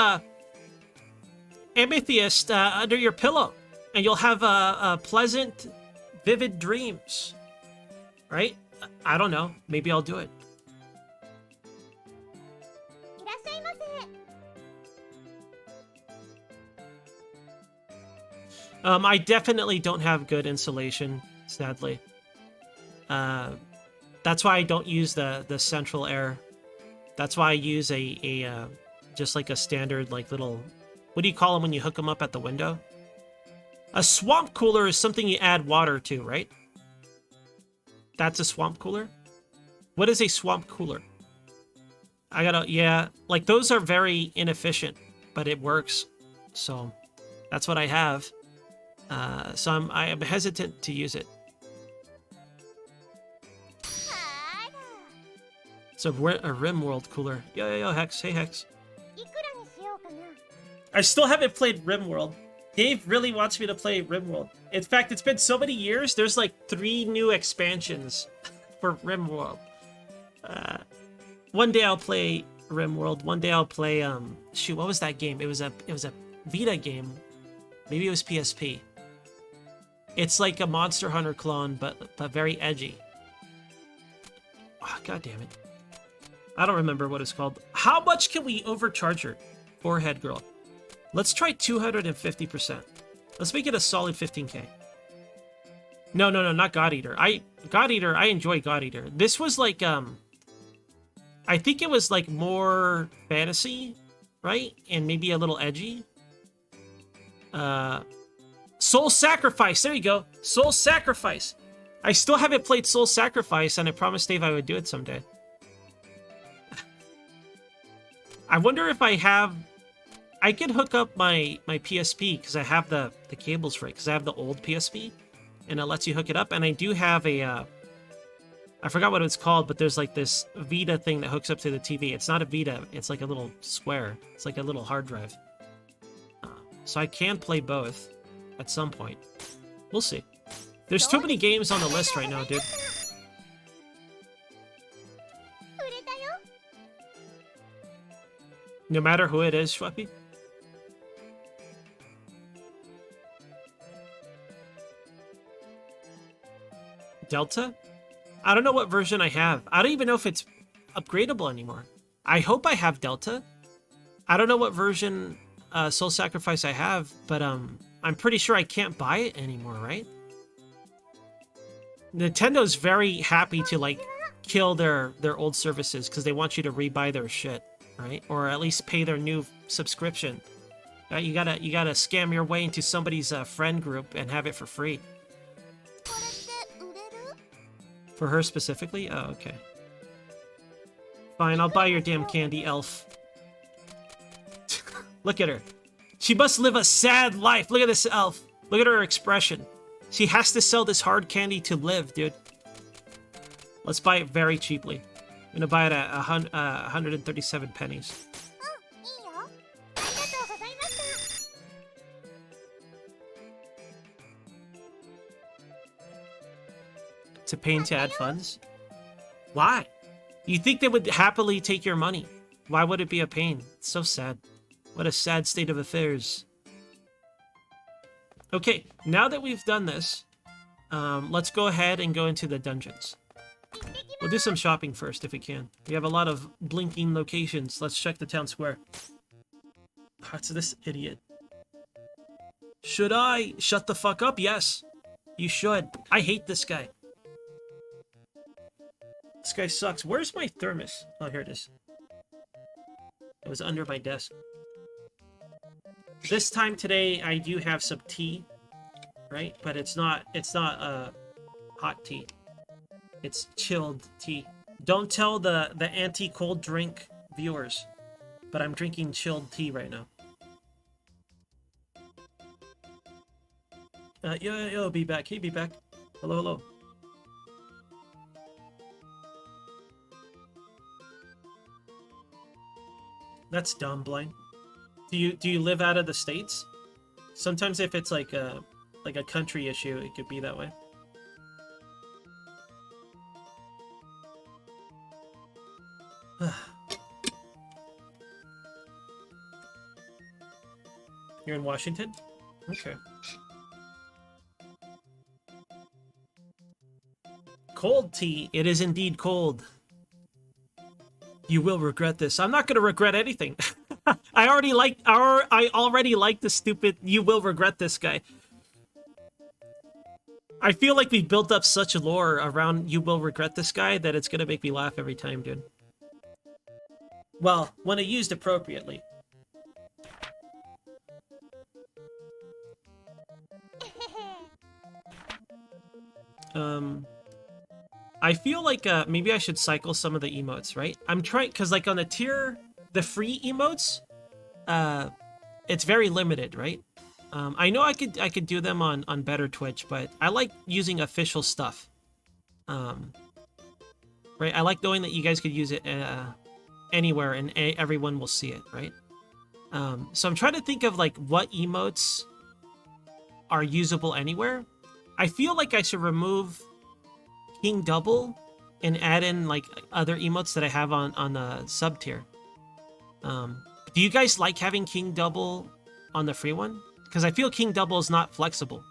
amethyst under your pillow, and you'll have pleasant, vivid dreams, right? I don't know. Maybe I'll do it. いらっしゃいませ。 I definitely don't have good insulation, sadly. That's why I don't use the central air. That's why I use a just like a standard like little, what do you call them when you hook them up at the window? A swamp cooler is something you add water to, right? That's a swamp cooler? What is a swamp cooler? Yeah, like those are very inefficient, but it works. So that's what I have. So I'm hesitant to use it. あら。 So a RimWorld cooler. Yo, Hex. Hey, Hex. いくらにしようかな。 I still haven't played RimWorld. Dave really wants me to play RimWorld. In fact, it's been so many years. There's like 3 new expansions for RimWorld. One day I'll play RimWorld. One day I'll play shoot, what was that game? It was a Vita game. Maybe it was PSP. It's like a Monster Hunter clone, but very edgy. Oh, God damn it. I don't remember what it's called. How much can we overcharge her? Forehead girl. Let's try 250%. Let's make it a solid 15k. No, not God Eater. I enjoy God Eater. This was like, I think it was like more fantasy, right? And maybe a little edgy. Soul Sacrifice. There you go. Soul Sacrifice. I still haven't played Soul Sacrifice, and I promised Dave I would do it someday. I wonder if I could hook up my PSP, because I have the cables for it, because I have the old PSP, and it lets you hook it up, and I do have a, I forgot what it's called, but there's like this Vita thing that hooks up to the TV. It's not a Vita, it's like a little square. It's like a little hard drive. So I can play both at some point. We'll see. There's too many games on the list right now, dude. 売れたよ。 No matter who it is, Schweppy. Delta? I don't know what version I have. I don't even know if it's upgradable anymore. I hope I have Delta. I don't know what version Soul Sacrifice I have, but I'm pretty sure I can't buy it anymore, right? Nintendo's very happy to like kill their old services because they want you to rebuy their shit, right? Or at least pay their new subscription You gotta scam your way into somebody's friend group and have it for free. これって売れる？ For her specifically? Oh, okay. Fine, I'll buy your damn candy, elf. Look at her. She must live a sad life. Look at this elf. Look at her expression. She has to sell this hard candy to live, dude. Let's buy it very cheaply. I'm gonna buy it at 137 pennies. うん、いいよ。ありがとうございました。It's a pain to add funds? Why? You think they would happily take your money. Why would it be a pain? It's so sad. What a sad state of affairs. Okay, now that we've done this, let's go ahead and go into the dungeons. We'll do some shopping first if we can. We have a lot of blinking locations. Let's check the town square. What's this idiot? Should I shut the fuck up? Yes, you should. I hate this guy. This guy sucks. Where's my thermos? Oh, here it is. It was under my desk. This time today, I do have some tea, right? But it's not hot tea. It's chilled tea. Don't tell the anti-cold drink viewers, but I'm drinking chilled tea right now. Yo, be back. Hey, be back. Hello, hello. That's dumb, Blind. Do you live out of the States? Sometimes if it's like a country issue, it could be that way. You're in Washington? Okay. Cold tea. It is indeed cold. You will regret this. I'm not going to regret anything. I already like the stupid you will regret this guy. I feel like we built up such lore around you will regret this guy that it's going to make me laugh every time, dude. Well, when used appropriately. I feel like maybe I should cycle some of the emotes, right? I'm trying, because like on the tier, the free emotes, it's very limited, right? I know I could do them on better Twitch, but I like using official stuff. Right? I like knowing that you guys could use it anywhere and everyone will see it, right? So I'm trying to think of like what emotes are usable anywhere. I feel like I should remove King Double and add in like other emotes that I have on the sub tier. Do you guys like having King Double on the free one? Because I feel King Double is not flexible,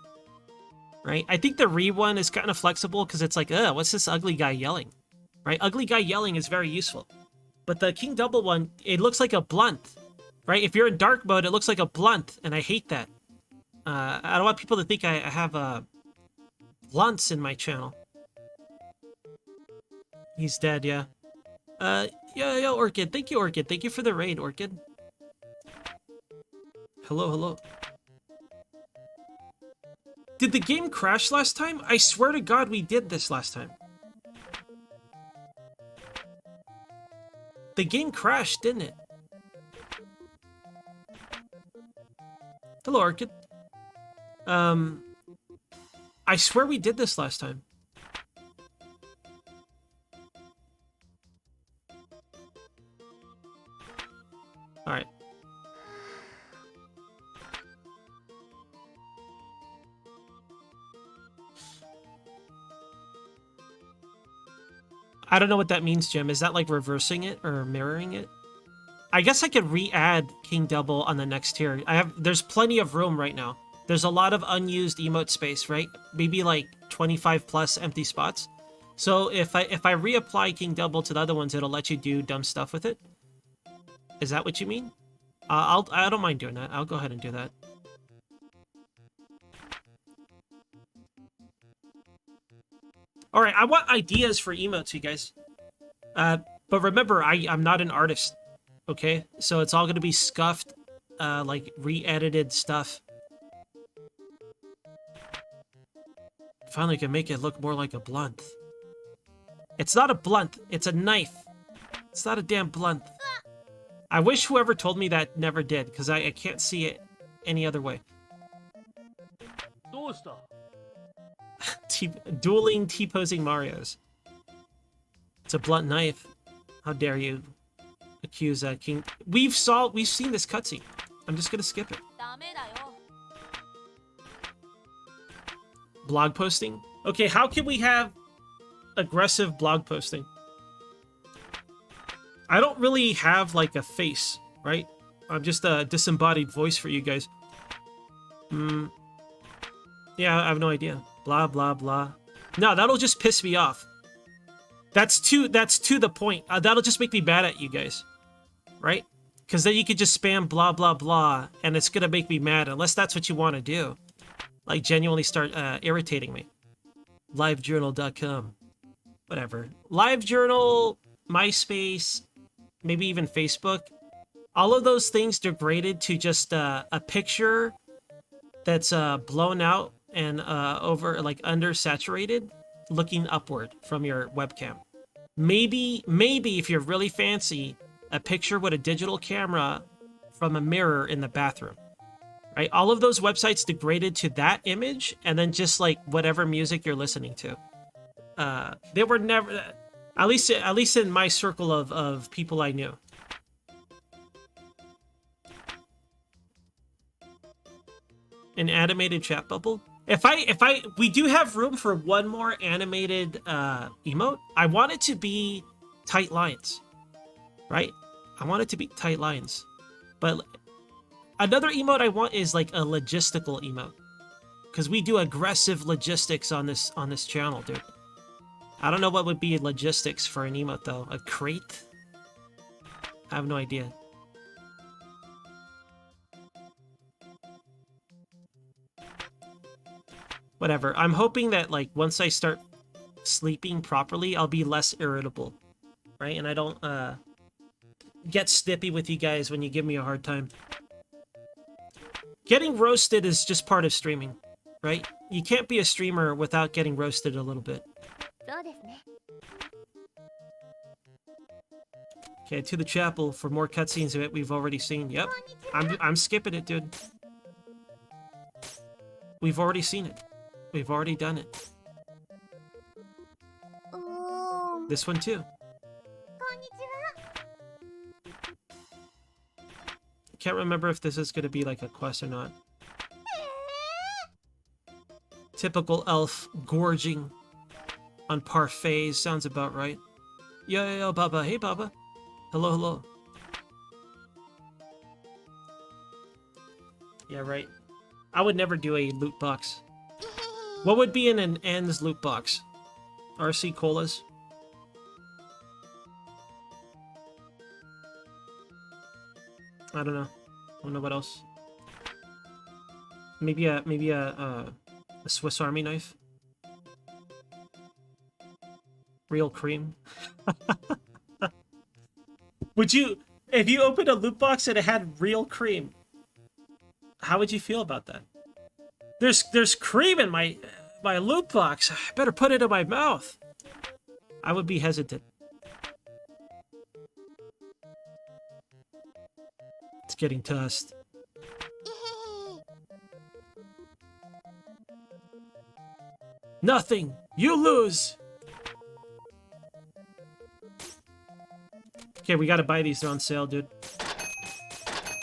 right? I think the re one is kind of flexible because it's like, what's this ugly guy yelling, right? Ugly guy yelling is very useful. But the King Double one, it looks like a blunt, right? If you're in dark mode, it looks like a blunt, and I hate that. I don't want people to think I have blunts in my channel. He's dead, yeah. Yo, Orchid. Thank you, Orchid. Thank you for the raid, Orchid. Hello, hello. Did the game crash last time? I swear to God we did this last time. The game crashed, didn't it? Hello, Orchid. I swear we did this last time. Alright. I don't know what that means, Jim. Is that like reversing it or mirroring it? I guess I could re-add King Double on the next tier. There's plenty of room right now. There's a lot of unused emote space, right? Maybe like 25 plus empty spots. So if I reapply King Double to the other ones, it'll let you do dumb stuff with it. Is that what you mean? I don't mind doing that. I'll go ahead and do that. All right, I want ideas for emotes, you guys. But remember, I'm not an artist, okay? So it's all going to be scuffed like re-edited stuff. Finally can make it look more like a blunt. It's not a blunt, it's a knife. It's not a damn blunt. I wish whoever told me that never did, because I can't see it any other way. Dueling T-posing Marios. It's a blunt knife. How dare you accuse King? We've seen this cutscene. I'm just gonna skip it. Blog posting? Okay, how can we have aggressive blog posting? I don't really have like a face, right? I'm just a disembodied voice for you guys. Yeah, I have no idea. Blah blah blah. No, that'll just piss me off. That's to the point. That'll just make me mad at you guys, right? Because then you could just spam blah blah blah, and it's gonna make me mad unless that's what you want to do. Like genuinely start irritating me. LiveJournal.com. Whatever. LiveJournal, MySpace, maybe even Facebook. All of those things degraded to just a picture that's blown out and over, like undersaturated, looking upward from your webcam. Maybe if you're really fancy, a picture with a digital camera from a mirror in the bathroom. Right? All of those websites degraded to that image, and then just like whatever music you're listening to. They were never, at least in my circle of people I knew. An animated chat bubble. We do have room for one more animated emote. I want it to be tight lines, right? I want it to be tight lines, but another emote I want is like a logistical emote, because we do aggressive logistics on this channel, dude. I don't know what would be logistics for an emote though. A crate? I have no idea. Whatever. I'm hoping that like once I start sleeping properly, I'll be less irritable, right? And I don't get snippy with you guys when you give me a hard time. Getting roasted is just part of streaming, right? You can't be a streamer without getting roasted a little bit. Okay, to the chapel for more cutscenes of it we've already seen. Yep, I'm skipping it, dude. We've already seen it. We've already done it. This one too. Can't remember if this is going to be like a quest or not. Typical elf gorging on parfaits. Sounds about right. Yo, Baba. Hey, Baba. Hello, hello. Yeah, right. I would never do a loot box. What would be in an ends loot box? RC colas? I don't know. I don't know what else. Maybe a Swiss Army knife. Real cream. Would you, if you opened a loot box and it had real cream, how would you feel about that? There's cream in my loot box. I better put it in my mouth. I would be hesitant. It's getting tossed. Nothing. You lose. Okay, we gotta buy these. They're on sale, dude.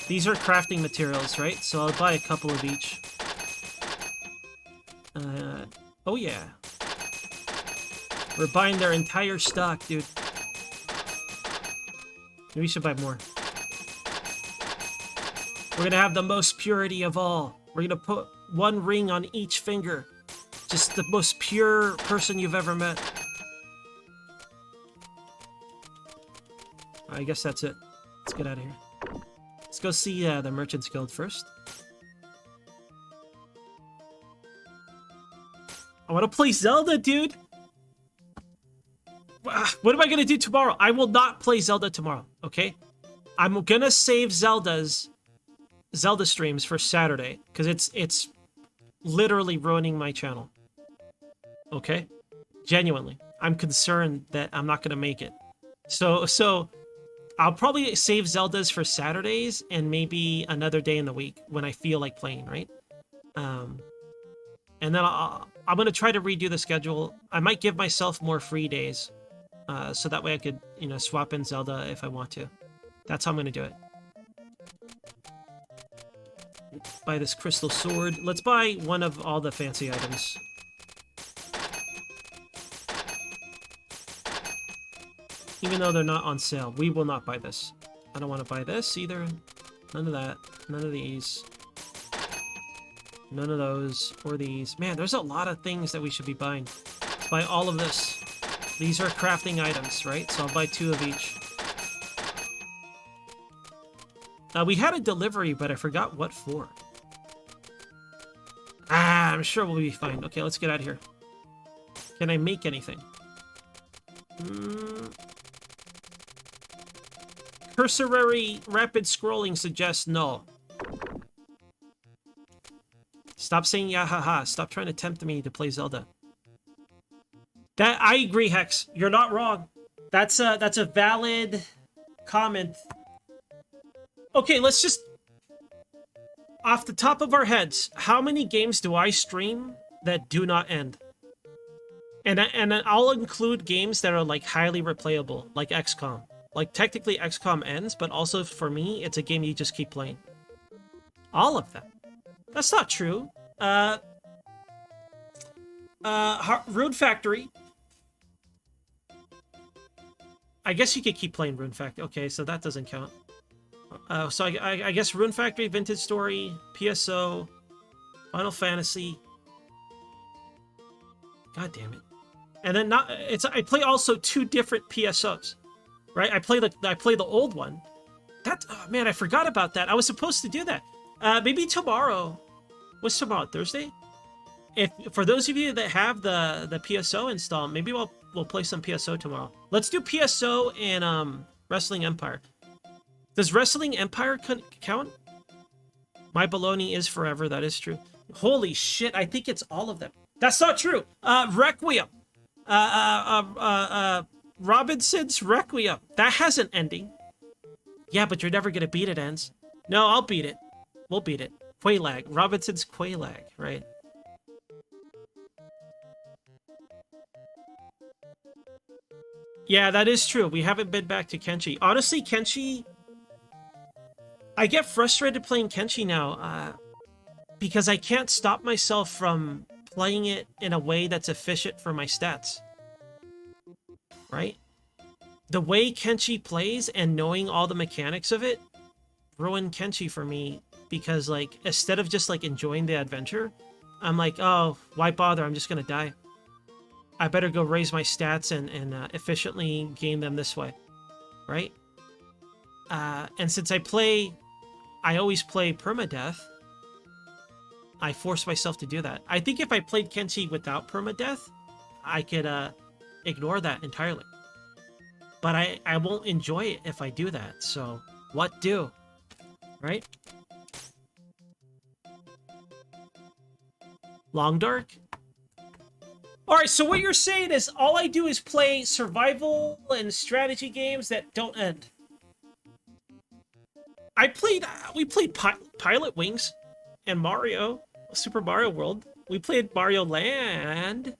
These are crafting materials, right? So I'll buy a couple of each. Oh yeah. We're buying their entire stock, dude. Maybe we should buy more. We're gonna have the most purity of all. We're gonna put one ring on each finger. Just the most pure person you've ever met. I guess that's it. Let's get out of here. Let's go see the Merchant's Guild first. I want to play Zelda, dude! What am I gonna do tomorrow? I will not play Zelda tomorrow, okay? I'm gonna save Zeldas Zelda streams for Saturday because it's literally ruining my channel. Okay? Genuinely. I'm concerned that I'm not going to make it. So I'll probably save Zeldas for Saturdays and maybe another day in the week when I feel like playing, right? And then I'm going to try to redo the schedule. I might give myself more free days so that way I could, swap in Zelda if I want to. That's how I'm going to do it. Buy this crystal sword. Let's buy one of all the fancy items. Even though they're not on sale, we will not buy this. I don't want to buy this either. None of that. None of these. None of those. Or these. Man, there's a lot of things that we should be buying. Buy all of this. These are crafting items, right? So I'll buy 2 of each. We had a delivery, but I forgot what for. I'm sure we'll be fine. Okay, let's get out of here. Can I make anything? Cursory rapid scrolling suggests no. Stop saying yahaha. Stop trying to tempt me to play Zelda. That I agree, Hex. You're not wrong. That's a valid comment. Okay, let's just... Off the top of our heads, how many games do I stream that do not end? And I'll include games that are, like, highly replayable, like XCOM. Like, technically XCOM ends, but also, for me, it's a game you just keep playing. All of them. That's not true. Rune Factory. I guess you could keep playing Rune Factory. Okay, so that doesn't count. So I guess Rune Factory, Vintage Story, PSO, Final Fantasy. God damn it! And then I play also 2 different PSOs, right? I play the old one. Man, I forgot about that. I was supposed to do that. Maybe tomorrow. What's tomorrow? Thursday? If for those of you that have the PSO installed, maybe we'll play some PSO tomorrow. Let's do PSO and Wrestling Empire. Does Wrestling Empire count? My baloney is forever. That is true. Holy shit! I think it's all of them. That's not true. Requiem. Robinson's Requiem. That has an ending. Yeah, but you're never gonna beat it, Ends. No, I'll beat it. We'll beat it. Quaylag. Robinson's Quaylag, right? Yeah, that is true. We haven't been back to Kenshi. Honestly, Kenshi... I get frustrated playing Kenshi now, because I can't stop myself from playing it in a way that's efficient for my stats. Right? The way Kenshi plays and knowing all the mechanics of it ruined Kenshi for me, because, like, instead of just, like, enjoying the adventure, I'm like, oh, why bother? I'm just gonna die. I better go raise my stats and efficiently gain them this way. Right? And since I always play permadeath, I force myself to do that. I think if I played Kenshi without permadeath, I could ignore that entirely. But I won't enjoy it if I do that, so what do? Right? Long Dark? Alright, so what you're saying is all I do is play survival and strategy games that don't end. We played Pilot Wings and Mario, Super Mario World. We played Mario Land.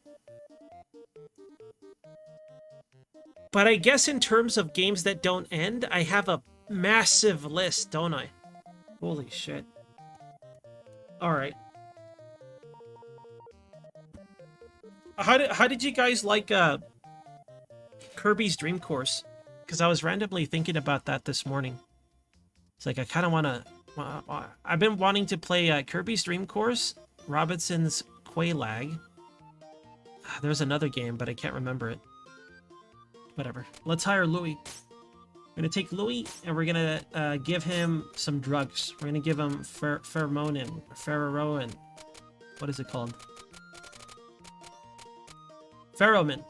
But I guess in terms of games that don't end, I have a massive list, don't I? Holy shit. Alright. How did you guys like Kirby's Dream Course? Because I was randomly thinking about that this morning. It's like I kind of want to... I've been wanting to play Kirby's Dream Course, Robinson's Quaylag. There's another game, but I can't remember it. Whatever. Let's hire Louis. We're going to take Louis, and we're going to give him some drugs. We're going to give him Pheromonin. What is it called? Pheromone.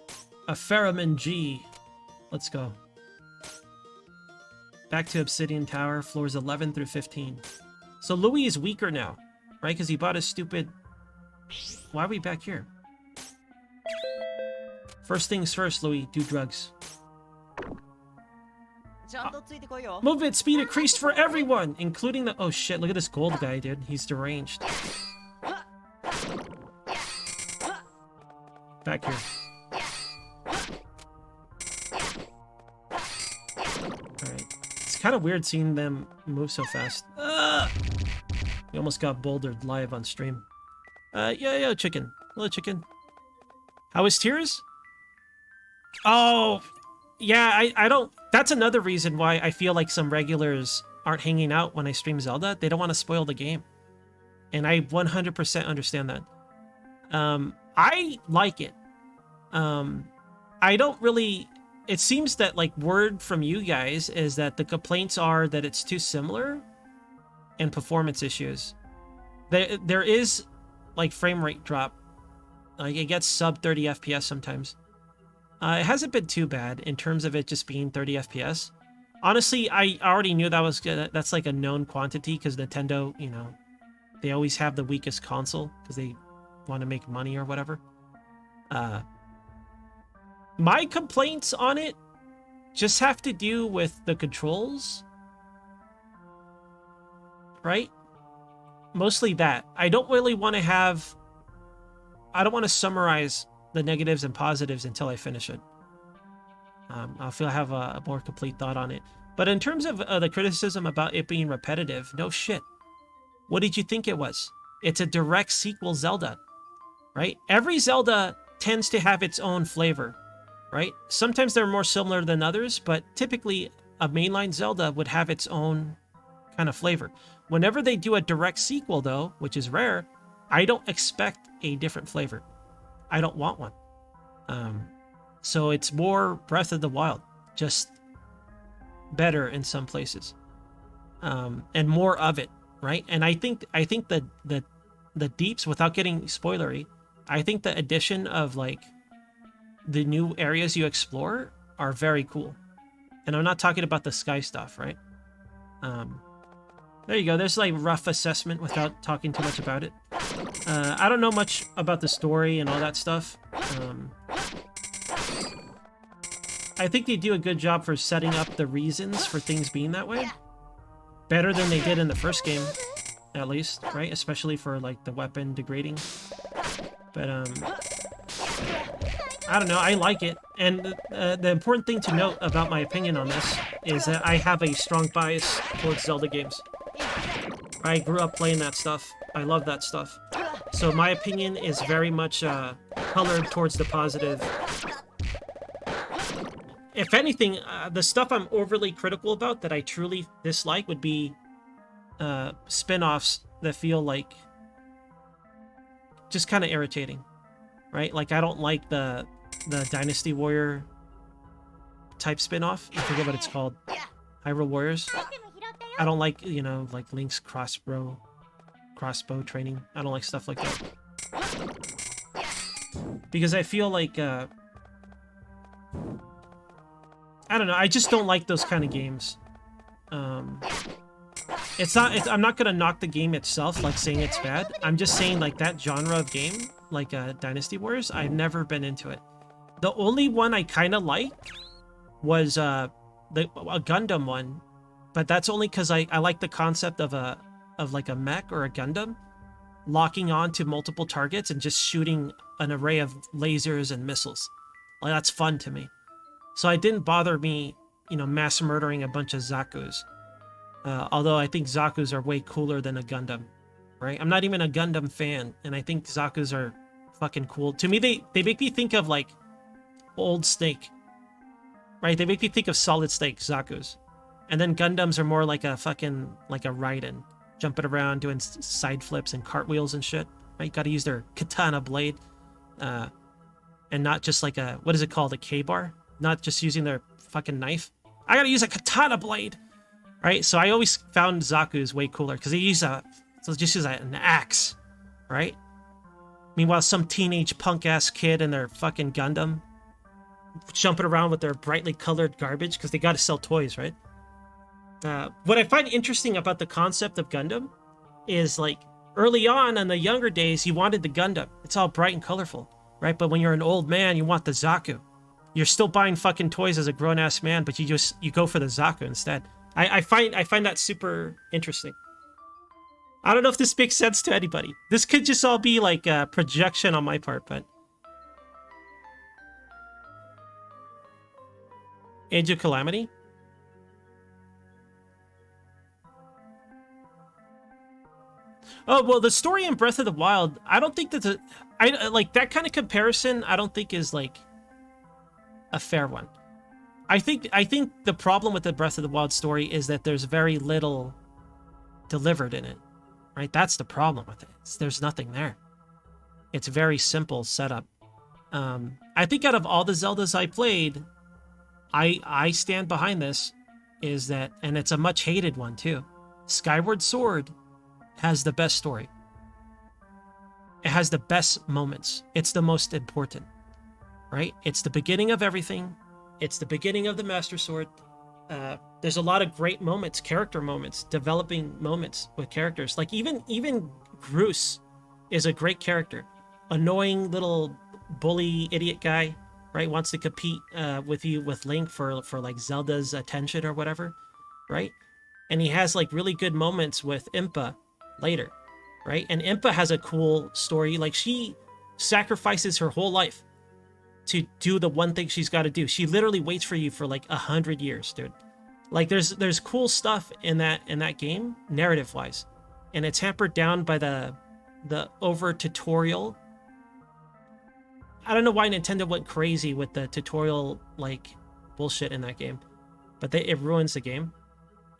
A Pheromone G. Let's go. Back to Obsidian Tower, floors 11 through 15. So Louis is weaker now, right? Because he bought a stupid... Why are we back here? First things first, Louis, do drugs. Movement speed increased for everyone, including the... Oh shit, look at this gold guy, dude. He's deranged. Back here. Alright. It's kind of weird seeing them move so fast. We almost got bouldered live on stream. Yeah, chicken. Hello, chicken. How is Tears? Oh, yeah, I don't... That's another reason why I feel like some regulars aren't hanging out when I stream Zelda. They don't want to spoil the game. And I 100% understand that. I like it. I don't really... It seems that, like, word from you guys is that the complaints are that it's too similar and performance issues. There is, like, frame rate drop. Like, it gets sub 30 FPS sometimes. It hasn't been too bad in terms of it just being 30 FPS. Honestly, I already knew that was good. That's like a known quantity because Nintendo, you know, they always have the weakest console because they want to make money or whatever. My complaints on it just have to do with the controls, right? Mostly that. I don't really want to have... I don't want to summarize the negatives and positives until I finish it. I feel I have a more complete thought on it. But in terms of the criticism about it being repetitive, no shit. What did you think it was? It's a direct sequel Zelda, right? Every Zelda tends to have its own flavor, right? Sometimes they're more similar than others, but typically a mainline Zelda would have its own kind of flavor. Whenever they do a direct sequel, though, which is rare, I don't expect a different flavor. I don't want one. So it's more Breath of the Wild, just better in some places, and more of it, right? And I think that the deeps, without getting spoilery, I think the addition of like the new areas you explore are very cool. And I'm not talking about the sky stuff, right? There you go. There's like rough assessment without talking too much about it. I don't know much about the story and all that stuff. I think they do a good job for setting up the reasons for things being that way. Better than they did in the first game, at least, right? Especially for like the weapon degrading. But I don't know, I like it. And the important thing to note about my opinion on this is that I have a strong bias towards Zelda games. I grew up playing that stuff. I love that stuff. So my opinion is very much colored towards the positive. If anything, the stuff I'm overly critical about that I truly dislike would be spin-offs that feel like just kind of irritating, right? Like I don't like the Dynasty Warrior type spin-off. I forget what it's called. Hyrule Warriors. I don't like, you know, like Link's crossbow training. I don't like stuff like that. Because I feel like, I don't know, I just don't like those kind of games. I'm not gonna knock the game itself, like saying it's bad. I'm just saying like that genre of game, like Dynasty Warriors, I've never been into it. The only one I kind of liked was a Gundam one, but that's only because I like the concept of like a mech or a Gundam locking on to multiple targets and just shooting an array of lasers and missiles. Like that's fun to me. So it didn't bother me, you know, mass murdering a bunch of Zakus. Although I think Zakus are way cooler than a Gundam, right? I'm not even a Gundam fan, and I think Zakus are fucking cool. To me, they make me think of like old Snake, right? They make me think of Solid Snake, Zakus. And then Gundams are more like a fucking, like a Raiden, jumping around, doing side flips and cartwheels and shit, right? You gotta use their katana blade, and not just like a, what is it called, a K-bar? Not just using their fucking knife. I gotta use a katana blade, right? So I always found Zaku's way cooler, because they use an axe, right? Meanwhile, some teenage punk-ass kid in their fucking Gundam jumping around with their brightly colored garbage, because they gotta sell toys, right? What I find interesting about the concept of Gundam is like early on in the younger days, you wanted the Gundam. It's all bright and colorful, right? But when you're an old man, you want the Zaku. You're still buying fucking toys as a grown-ass man, but you go for the Zaku instead. I find that super interesting. I don't know if this makes sense to anybody. This could just all be like a projection on my part, but Age of Calamity? Oh, well, the story in Breath of the Wild, I don't think that I like that kind of comparison, I don't think is like a fair one. I think the problem with the Breath of the Wild story is that there's very little delivered in it. Right? That's the problem with it. There's nothing there. It's very simple setup. I think out of all the Zeldas I played, I stand behind this, is that, and it's a much hated one too. Skyward Sword has the best story. It has the best moments. It's the most important, right? It's the beginning of everything. It's the beginning of the Master Sword. There's a lot of great moments, character moments, developing moments with characters. Like even Groose is a great character. Annoying little bully idiot guy, right? Wants to compete with Link for like Zelda's attention or whatever, right? And he has like really good moments with Impa later, right? And Impa has a cool story. Like she sacrifices her whole life to do the one thing she's got to do. She literally waits for you for like 100 years, dude. Like there's cool stuff in that game, narrative wise, and it's hampered down by the over tutorial. I don't know why Nintendo went crazy with the tutorial like bullshit in that game, but it ruins the game.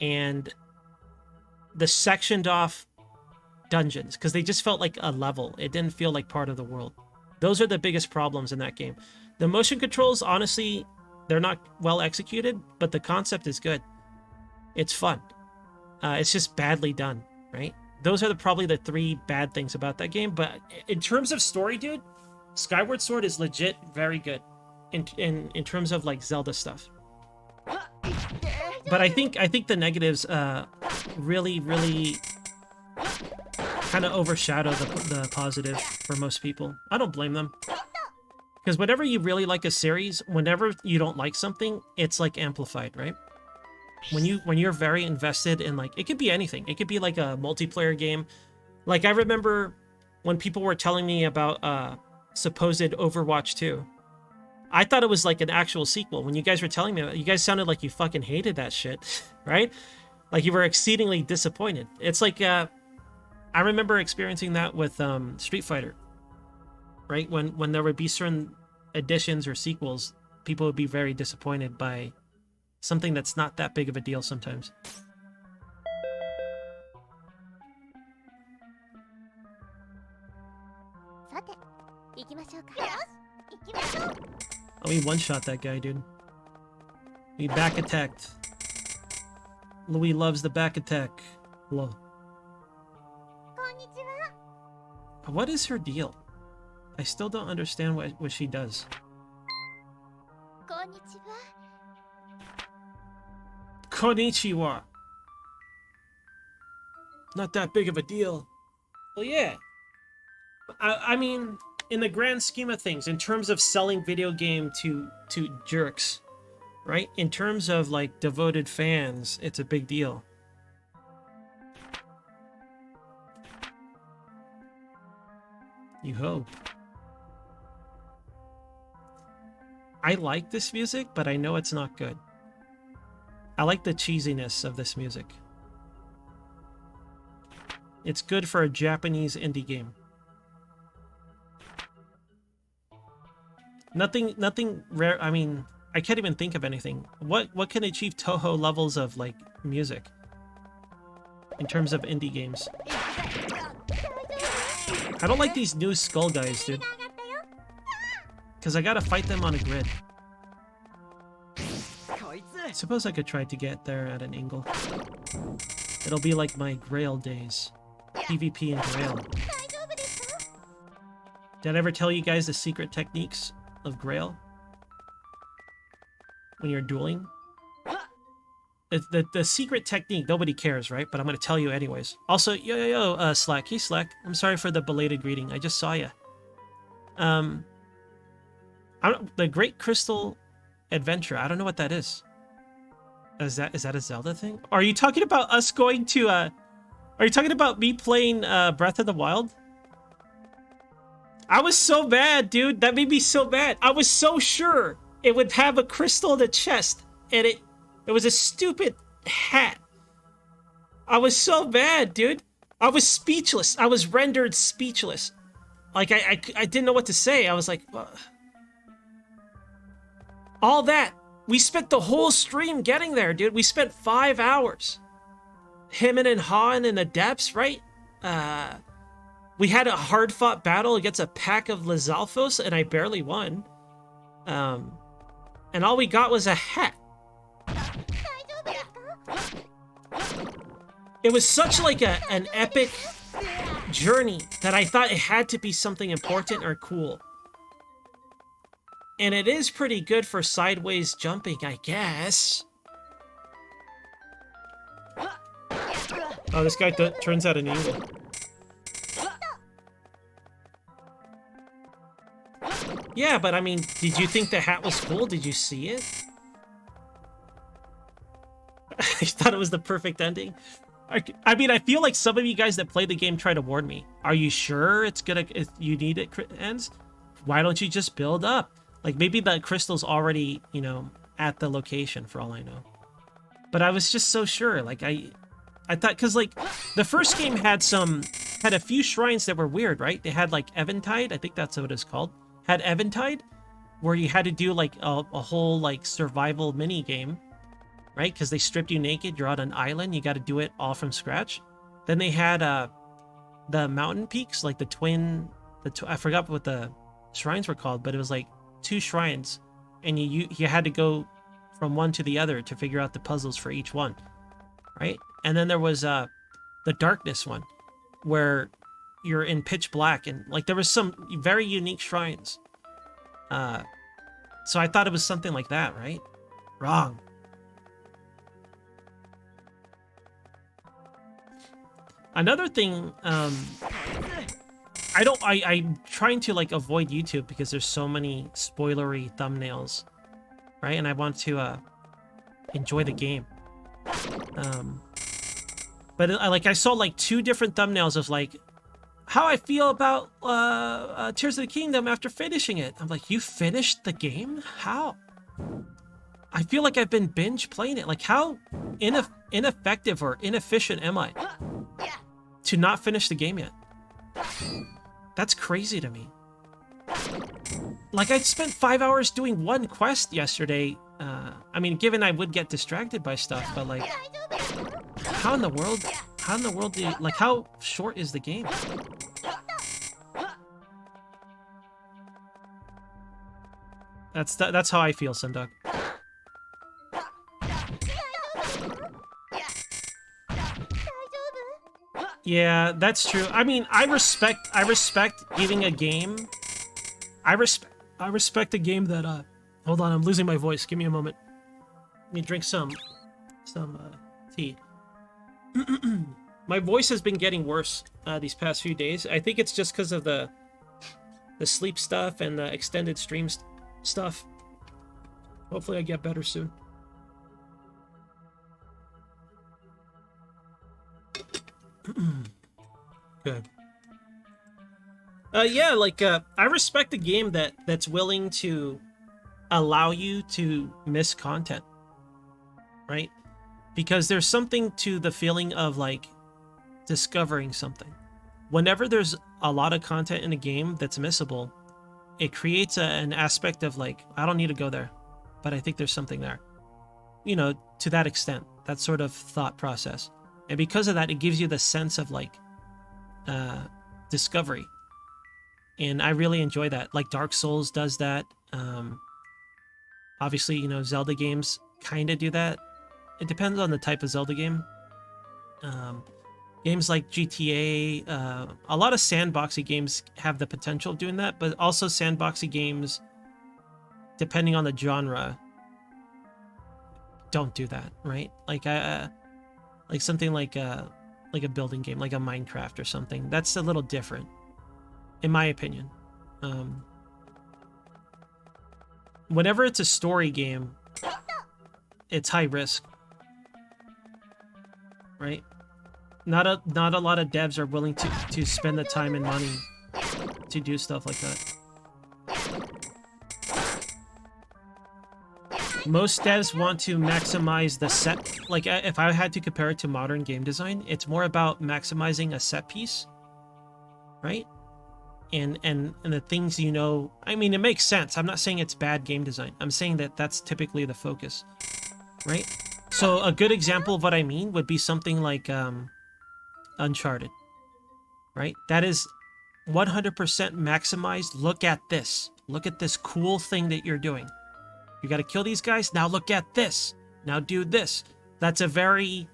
And the sectioned off dungeons, because they just felt like a level. It didn't feel like part of the world. Those are the biggest problems in that game. The motion controls, honestly, they're not well executed, but the concept is good. It's fun. It's just badly done, right? Those are probably the three bad things about that game. But in terms of story, dude, Skyward Sword is legit very good in terms of like Zelda stuff. But I think the negatives really kind of overshadow the positive for most people. I don't blame them. Because whenever you really like a series, whenever you don't like something, it's like amplified, right? When you're very invested in, like, it could be anything. It could be like a multiplayer game. Like I remember when people were telling me about supposed Overwatch 2. I thought it was like an actual sequel. When you guys were telling me that, you guys sounded like you fucking hated that shit, right? Like you were exceedingly disappointed. It's like I remember experiencing that with Street Fighter, right? When there would be certain additions or sequels, people would be very disappointed by something that's not that big of a deal sometimes. Oh, we one-shot that guy, dude. We back attacked. Louis loves the back attack. Hello. But what is her deal? I still don't understand what she does. Konnichiwa. Not that big of a deal. Well, yeah. I mean, in the grand scheme of things, in terms of selling video game to jerks, right? In terms of like devoted fans, it's a big deal. You hope. I like this music, but I know it's not good. I like the cheesiness of this music. It's good for a Japanese indie game. Nothing rare. I mean, I can't even think of anything. What can achieve Toho levels of like music in terms of indie games? I don't like these new skull guys, dude. Because I gotta fight them on a grid. I suppose I could try to get there at an angle. It'll be like my Grail days. PvP and Grail. Did I ever tell you guys the secret techniques of Grail? When you're dueling? The secret technique, nobody cares, right? But I'm gonna tell you anyways. Also, yo, Slack. Hey, Slack. I'm sorry for the belated greeting. I just saw you. The Great Crystal Adventure. I don't know what that is. Is that a Zelda thing? Are you talking about us going to Are you talking about me playing Breath of the Wild? I was so bad, dude. That made me so bad. I was so sure it would have a crystal in the chest, and it was a stupid hat. I was so bad, dude. I was speechless. I was rendered speechless. Like I didn't know what to say. I was like, all that. We spent the whole stream getting there, dude. We spent 5 hours. Him and Han in the depths, right? We had a hard-fought battle against a pack of Lizalfos, and I barely won. And all we got was a hat. It was such like an epic journey that I thought it had to be something important or cool. And it is pretty good for sideways jumping, I guess. Oh, this guy turns out an angle. Yeah, but I mean, did you think the hat was cool? Did you see it? I thought it was the perfect ending. I mean, I feel like some of you guys that play the game try to warn me. Are you sure it's gonna, if you need it ends? Why don't you just build up? Like, maybe the crystal's already, you know, at the location, for all I know. But I was just so sure. Like, I thought, because, like, the first game had a few shrines that were weird, right? They had, like, Eventide. I think that's what it's called. Had Eventide, where you had to do, like, a whole, like, survival mini game, right? Because they stripped you naked. You're on an island. You got to do it all from scratch. Then they had the mountain peaks, like I forgot what the shrines were called, but it was, like, 2 shrines, and you had to go from one to the other to figure out the puzzles for each one, right? And then there was the darkness one, where you're in pitch black, and like there was some very unique shrines. So I thought it was something like that, right? Wrong. Another thing, I'm trying to like avoid YouTube because there's so many spoilery thumbnails, right? And I want to enjoy the game. But I saw like 2 different thumbnails of like how I feel about Tears of the Kingdom after finishing it. I'm like, you finished the game? How? I feel like I've been binge playing it. Like, how ineffective or inefficient am I to not finish the game yet? That's crazy to me. Like, I spent 5 hours doing one quest yesterday. I mean, given I would get distracted by stuff, but like, how in the world do you, like, how short is the game? That's how I feel, Sundog. Yeah, that's true. I mean, I respect giving a game. I respect a game that hold on, I'm losing my voice. Give me a moment. Let me drink some tea. My voice has been getting worse these past few days. I think it's just because of the sleep stuff and the extended stream stuff. Hopefully I get better soon. Good. Yeah, like I respect a game that's willing to allow you to miss content, right? Because there's something to the feeling of like discovering something. Whenever there's a lot of content in a game that's missable, it creates an aspect of like, I don't need to go there, but I think there's something there. You know, to that extent, that sort of thought process. And because of that, it gives you the sense of like discovery. And I really enjoy that. Like Dark Souls does that. Obviously, you know, Zelda games kind of do that. It depends on the type of Zelda game. Games like GTA, a lot of sandboxy games have the potential of doing that, but also sandboxy games, depending on the genre, don't do that, right? Like like something like a building game, like a Minecraft or something. That's a little different, in my opinion. Whenever it's a story game, it's high risk, right? Not a lot of devs are willing to spend the time and money to do stuff like that. Most devs want to maximize the set. Like, if I had to compare it to modern game design, it's more about maximizing a set piece, right? And the things, you know, I mean, it makes sense. I'm not saying it's bad game design. I'm saying that that's typically the focus, right? So a good example of what I mean would be something like Uncharted, right? That is 100% maximized. Look at this. Look at this cool thing that you're doing. You got to kill these guys. Now look at this. Now do this. That's a very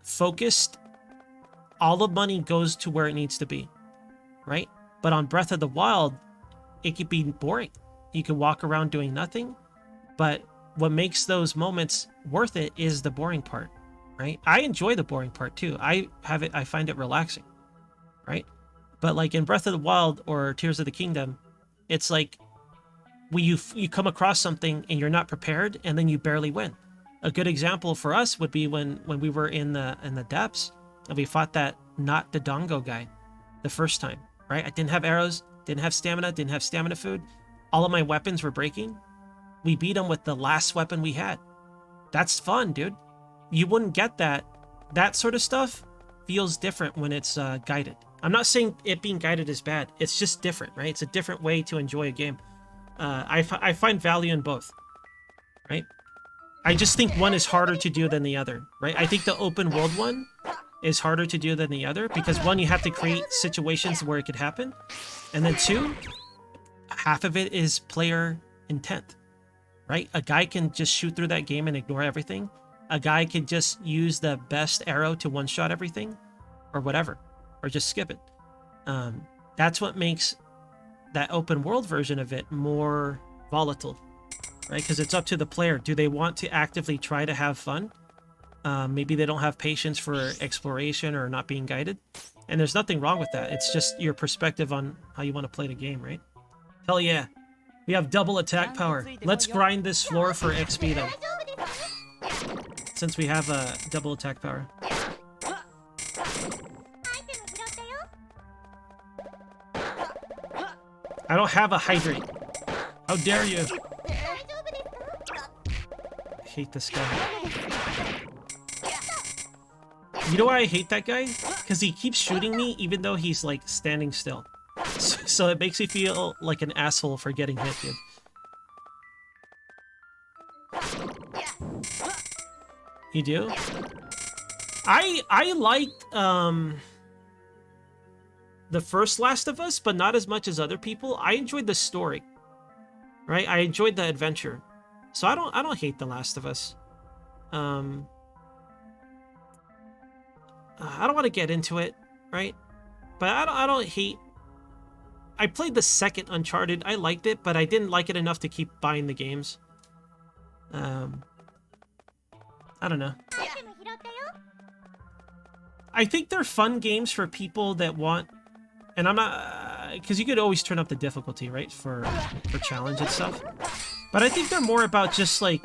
focused. All the money goes to where it needs to be, right? But on Breath of the Wild, it could be boring. You can walk around doing nothing, but what makes those moments worth it is the boring part, right? I enjoy the boring part too. I find it relaxing, right? But like in Breath of the Wild or Tears of the Kingdom, it's like when you come across something and you're not prepared, and then you barely win. A good example for us would be when we were in the depths and we fought that not the Dodongo guy the first time, right? I didn't have arrows, didn't have stamina food. All of my weapons were breaking. We beat him with the last weapon we had. That's fun, dude. You wouldn't get that. That sort of stuff feels different when it's guided. I'm not saying it being guided is bad. It's just different, right? It's a different way to enjoy a game. I find value in both, right? I just think one is harder to do than the other, right? I think the open world one is harder to do than the other because one, you have to create situations where it could happen. And then two, half of it is player intent, right? A guy can just shoot through that game and ignore everything. A guy could just use the best arrow to one-shot everything or whatever, or just skip it. That's what makes that open world version of it more volatile, right? Because it's up to the player. Do they want to actively try to have fun? Maybe they don't have patience for exploration or not being guided. And there's nothing wrong with that. It's just your perspective on how you want to play the game, right? Hell yeah. We have double attack power. Let's grind this floor for XP then. Since we have a double attack power. I don't have a hydrate. How dare you? I hate this guy. You know why I hate that guy? Because he keeps shooting me even though he's like standing still. So it makes me feel like an asshole for getting hit, dude. You do? I liked the first Last of Us, but not as much as other people. I enjoyed the story, right? I enjoyed the adventure, so I don't hate The Last of Us. I don't want to get into it, right? But I don't hate. I played the second Uncharted. I liked it, but I didn't like it enough to keep buying the games. I don't know. I think they're fun games for people that want, and I'm not, because you could always turn up the difficulty, right, for challenge and stuff. But I think they're more about just like,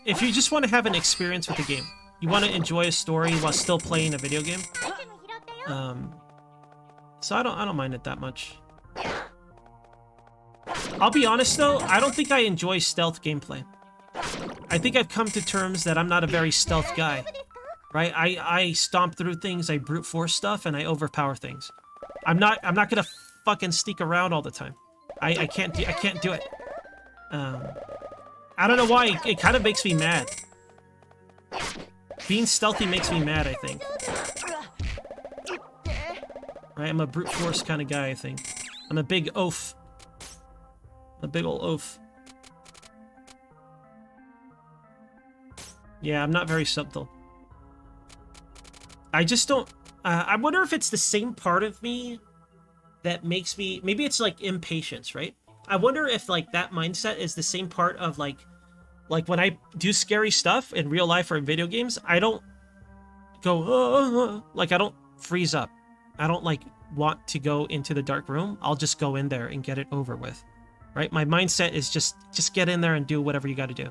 if you just want to have an experience with the game, you want to enjoy a story while still playing a video game. So I don't mind it that much. I'll be honest though, I don't think I enjoy stealth gameplay. I think I've come to terms that I'm not a very stealth guy, right? I stomp through things, I brute force stuff, and I overpower things. I'm not gonna fucking sneak around all the time. I can't do it. I don't know why. It kind of makes me mad. Being stealthy makes me mad, I think. Right? I'm a brute force kind of guy, I think. I'm a big oaf. A big ol' oaf. Yeah, I'm not very subtle. I just don't... I wonder if it's the same part of me that makes me... Maybe it's like impatience, right? I wonder if like that mindset is the same part of like Like when I do scary stuff in real life or in video games, I don't go, like I don't freeze up. I don't like want to go into the dark room. I'll just go in there and get it over with, right? My mindset is just get in there and do whatever you got to do.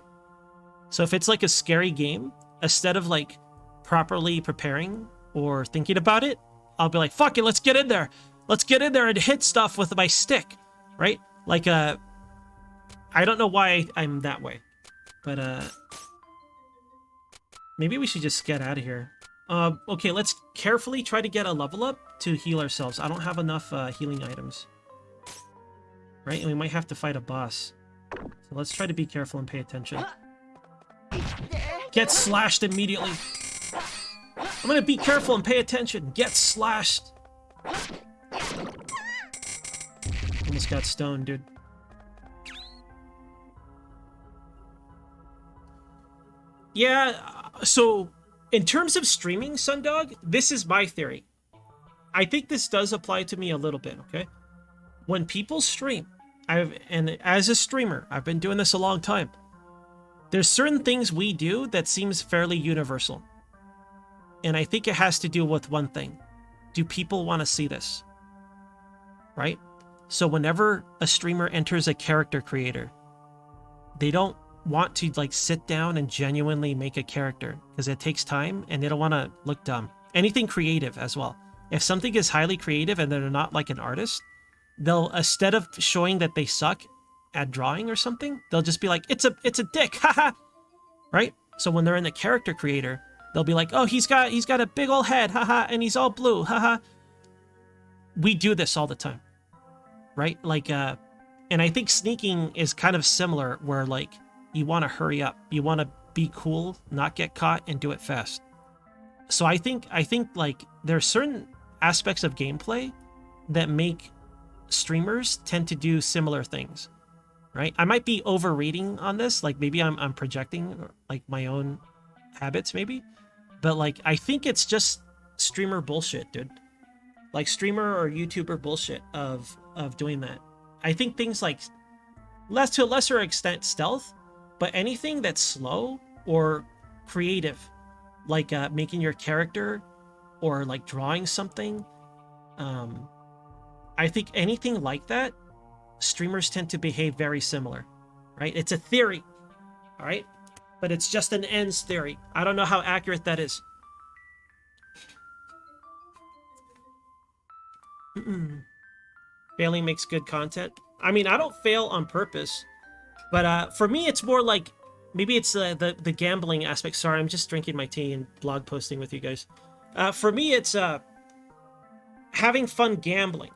So if it's like a scary game, instead of like properly preparing or thinking about it, I'll be like, fuck it, let's get in there. Let's get in there and hit stuff with my stick, right? Like, I don't know why I'm that way, but, maybe we should just get out of here. Okay, let's carefully try to get a level up to heal ourselves. I don't have enough, healing items, right? And we might have to fight a boss. So let's try to be careful and pay attention. Get slashed immediately. I'm gonna be careful and pay attention. Get slashed. Almost got stoned, dude. Yeah, so in terms of streaming, Sundog, this is my theory. I think this does apply to me a little bit, okay? When people stream, and as a streamer, I've been doing this a long time, there's certain things we do that seems fairly universal. And I think it has to do with one thing. Do people want to see this? Right? So whenever a streamer enters a character creator, they don't want to like sit down and genuinely make a character because it takes time and they don't want to look dumb. Anything creative as well. If something is highly creative and they're not like an artist, they'll, instead of showing that they suck at drawing or something, they'll just be like, it's a dick, haha. Right? So when they're in the character creator, they'll be like, oh, he's got a big old head, haha, and he's all blue, haha. We do this all the time. Right? Like, and I think sneaking is kind of similar where like you want to hurry up. You want to be cool, not get caught, and do it fast. So I think like there are certain aspects of gameplay that make streamers tend to do similar things, right? I might be overreading on this, like maybe I'm projecting like my own habits maybe, but like I think it's just streamer bullshit, dude. Like streamer or YouTuber bullshit of doing that. I think things like to a lesser extent stealth, but anything that's slow or creative, like making your character or like drawing something, I think anything like that, streamers tend to behave very similar, right? It's a theory, all right? But it's just an ends theory. I don't know how accurate that is. Failing makes good content. I mean, I don't fail on purpose, but for me, it's more like maybe it's the gambling aspect. Sorry, I'm just drinking my tea and blog posting with you guys. For me, it's having fun gambling,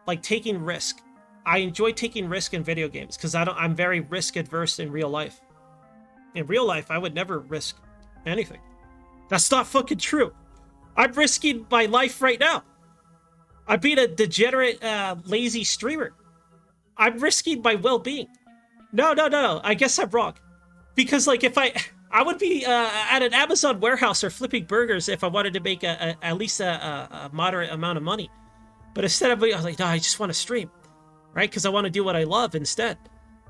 like taking risk. I enjoy taking risk in video games because I'm very risk adverse in real life. In real life, I would never risk anything. That's not fucking true. I'm risking my life right now. I'm being a degenerate, lazy streamer. I'm risking my well-being. No. I guess I'm wrong. Because, like, if I would be at an Amazon warehouse or flipping burgers if I wanted to make at least a moderate amount of money. But instead of, I was like, no, I just want to stream, right? Because I want to do what I love instead.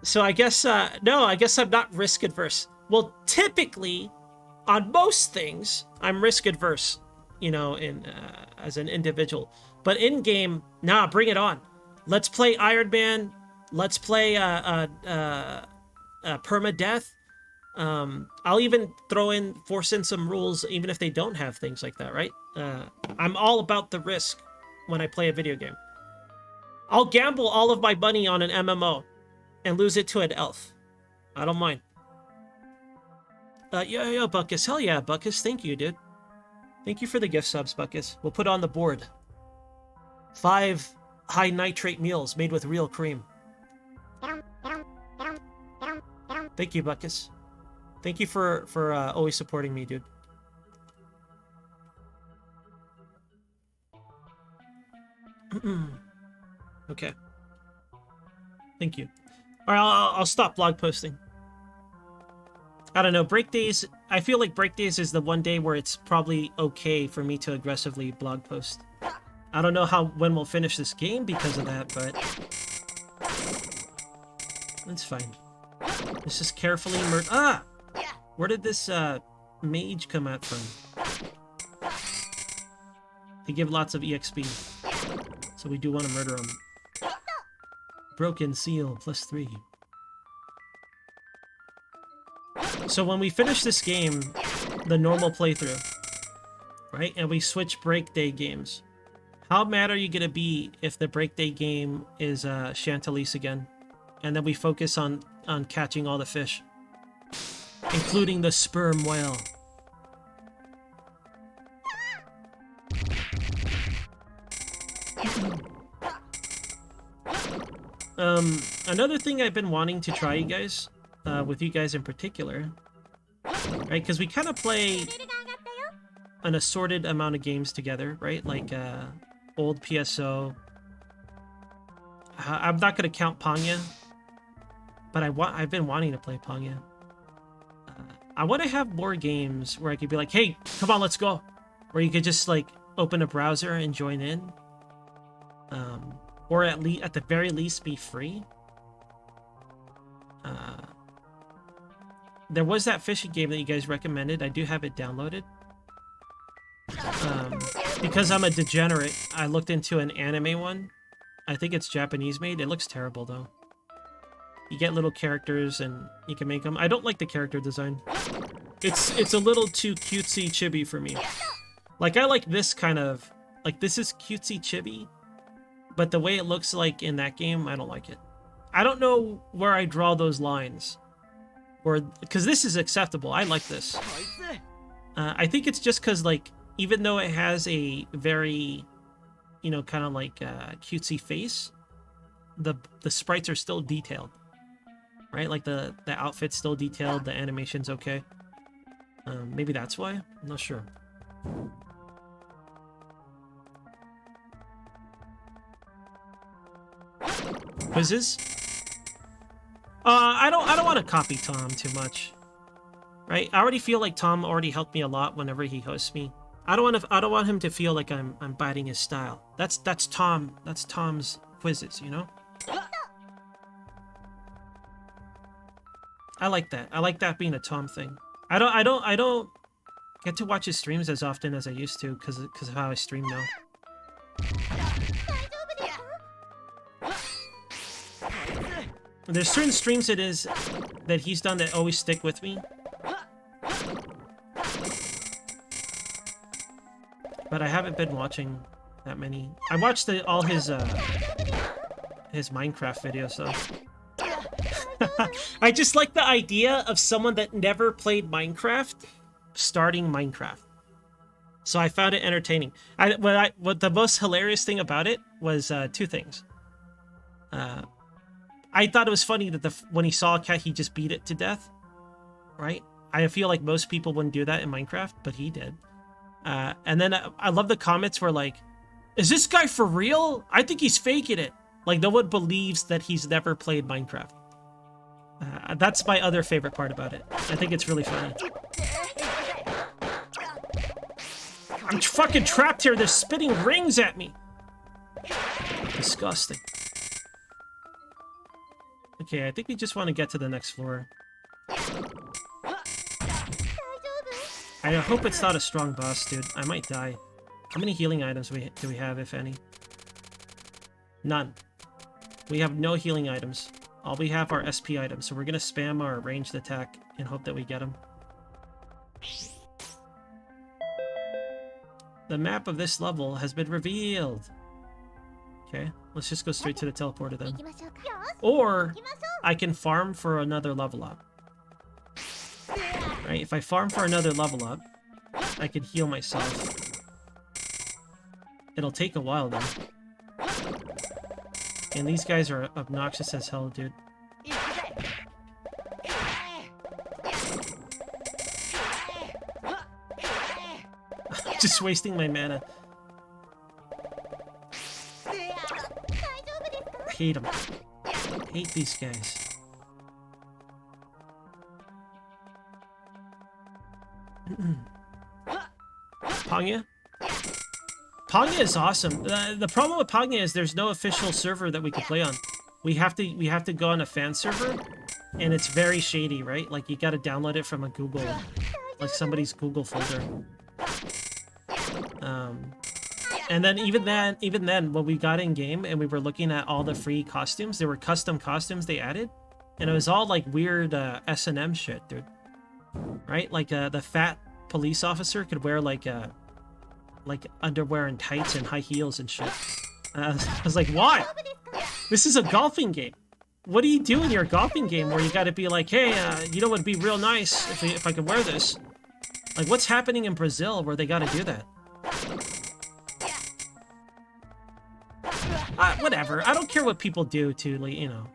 So I guess, no, I guess I'm not risk adverse. Well, typically, on most things, I'm risk adverse, you know, as an individual. But in game, nah, bring it on. Let's play Iron Man. Let's play permadeath. I'll even force in some rules, even if they don't have things like that, right? I'm all about the risk when I play a video game. I'll gamble all of my money on an MMO and lose it to an elf. I don't mind. Yo, Buckus. Hell yeah, Buckus. Thank you, dude. Thank you for the gift subs, Buckus. We'll put on the board 5 high nitrate meals made with real cream. Thank you, Buckus. Thank you for always supporting me, dude. Okay. Thank you. All right, I'll stop blog posting. I don't know, break days, I feel like break days is the one day where it's probably okay for me to aggressively blog post. I don't know when we'll finish this game because of that, but it's fine. Let's just carefully Ah! Where did this mage come out from? They give lots of EXP. So we do want to murder him. Broken seal, +3. So when we finish this game, the normal playthrough, right? And we switch break day games. How mad are you gonna be if the break day game is Chantalise again? And then we focus on catching all the fish. Including the sperm whale. Another thing I've been wanting to try, you guys, with you guys in particular, right? Because we kind of play an assorted amount of games together, right? Like old PSO. I'm not gonna count Pangya, but I've been wanting to play Pangya. I want to have more games where I could be like, hey, come on, let's go. Where you could just like open a browser and join in. Or at the very least be free. There was that fishing game that you guys recommended. I do have it downloaded. Because I'm a degenerate, I looked into an anime one. I think it's Japanese made. It looks terrible though. You get little characters and you can make them. I don't like the character design. It's a little too cutesy chibi for me. Like I like this kind of, like this is cutesy chibi, but the way it looks like in that game, I don't like it. I don't know where I draw those lines. Or because this is acceptable. I like this. I think it's just because like even though it has a very, you know, kind of like cutesy face, the sprites are still detailed. Right, like the outfit's still detailed, the animation's okay. Maybe that's why? I'm not sure. Quizzes? I don't want to copy Tom too much. Right? I already feel like Tom already helped me a lot whenever he hosts me. I don't want him to feel like I'm biting his style. That's Tom's quizzes, you know? I like that. I like that being a Tom thing. I don't get to watch his streams as often as I used to because of how I stream now. There's certain streams that he's done that always stick with me. But I haven't been watching that many. I watched all his Minecraft videos though. I just like the idea of someone that never played Minecraft starting Minecraft. So I found it entertaining. What the most hilarious thing about it was two things. I thought it was funny that when he saw a cat, he just beat it to death. Right? I feel like most people wouldn't do that in Minecraft, but he did. And then I love the comments where like, is this guy for real? I think he's faking it. Like no one believes that he's never played Minecraft. That's my other favorite part about it. I think it's really funny. I'm fucking trapped here. They're spitting rings at me. Disgusting. Okay, I think we just want to get to the next floor. I hope it's not a strong boss, dude. I might die. How many healing items do we have, if any? None. We have no healing items. All we have are SP items, so we're gonna spam our ranged attack and hope that we get them. The map of this level has been revealed. Okay, let's just go straight to the teleporter then. Or I can farm for another level up. Right, if I farm for another level up, I can heal myself. It'll take a while though. And these guys are obnoxious as hell, dude. Just wasting my mana. I hate them. I hate these guys. Pangya? Pangya is awesome. The problem with Pangya is there's no official server that we can play on. We have to go on a fan server, and it's very shady, right? Like you got to download it from a Google, like somebody's Google folder. And then even then, when we got in game and we were looking at all the free costumes, there were custom costumes they added, and it was all like weird S&M shit, dude. Right? Like the fat police officer could wear like underwear and tights and high heels and shit. I was like, why? This is a golfing game. What do you do in your golfing game where you got to be like, hey, you know what would be real nice if I could wear this? Like, what's happening in Brazil where they got to do that? Whatever. I don't care what people do to, you know,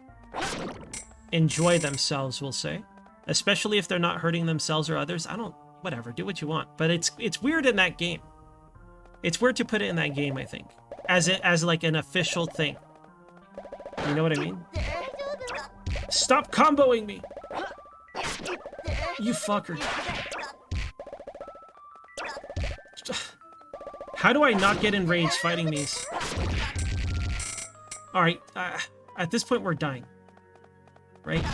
enjoy themselves, we'll say. Especially if they're not hurting themselves or others. Whatever, do what you want. But it's weird in that game. It's weird to put it in that game, I think. As like an official thing. You know what I mean? Stop comboing me! You fucker. How do I not get enraged fighting these? Alright, at this point we're dying. Right?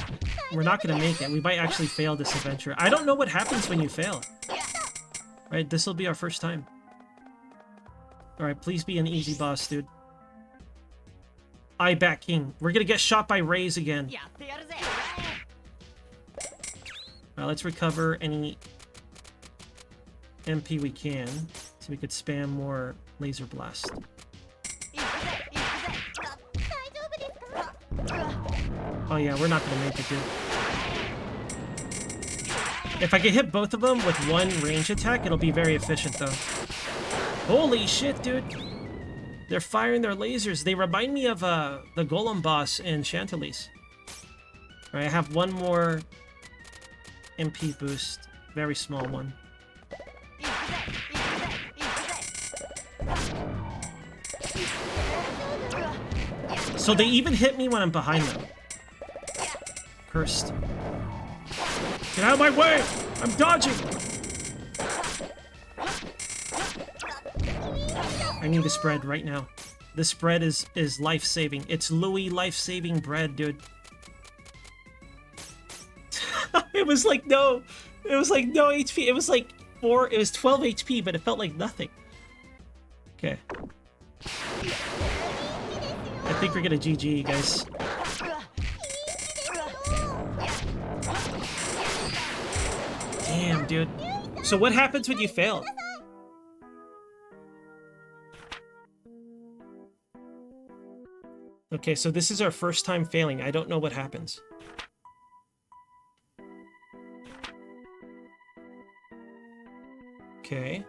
We're not gonna make it. We might actually fail this adventure. I don't know what happens when you fail. Right, this will be our first time. Alright, please be an easy boss, dude. I back King. We're gonna get shot by rays again. Alright, let's recover any MP we can, so we could spam more laser blast. Oh yeah, we're not gonna make it, dude. If I can hit both of them with one range attack, it'll be very efficient, though. Holy shit, dude! They're firing their lasers. They remind me of the Golem boss in Chantilly's. Alright, I have one more MP boost. Very small one. So they even hit me when I'm behind them. Cursed. Get out of my way! I'm dodging! I need the spread right now. The spread is life-saving. It's Louis life-saving bread, dude. It was like no HP. It was like 12 HP, but it felt like nothing. Okay. I think we're gonna GG, guys. Damn, dude. So what happens when you fail? Okay, so this is our first time failing. I don't know what happens. Okay.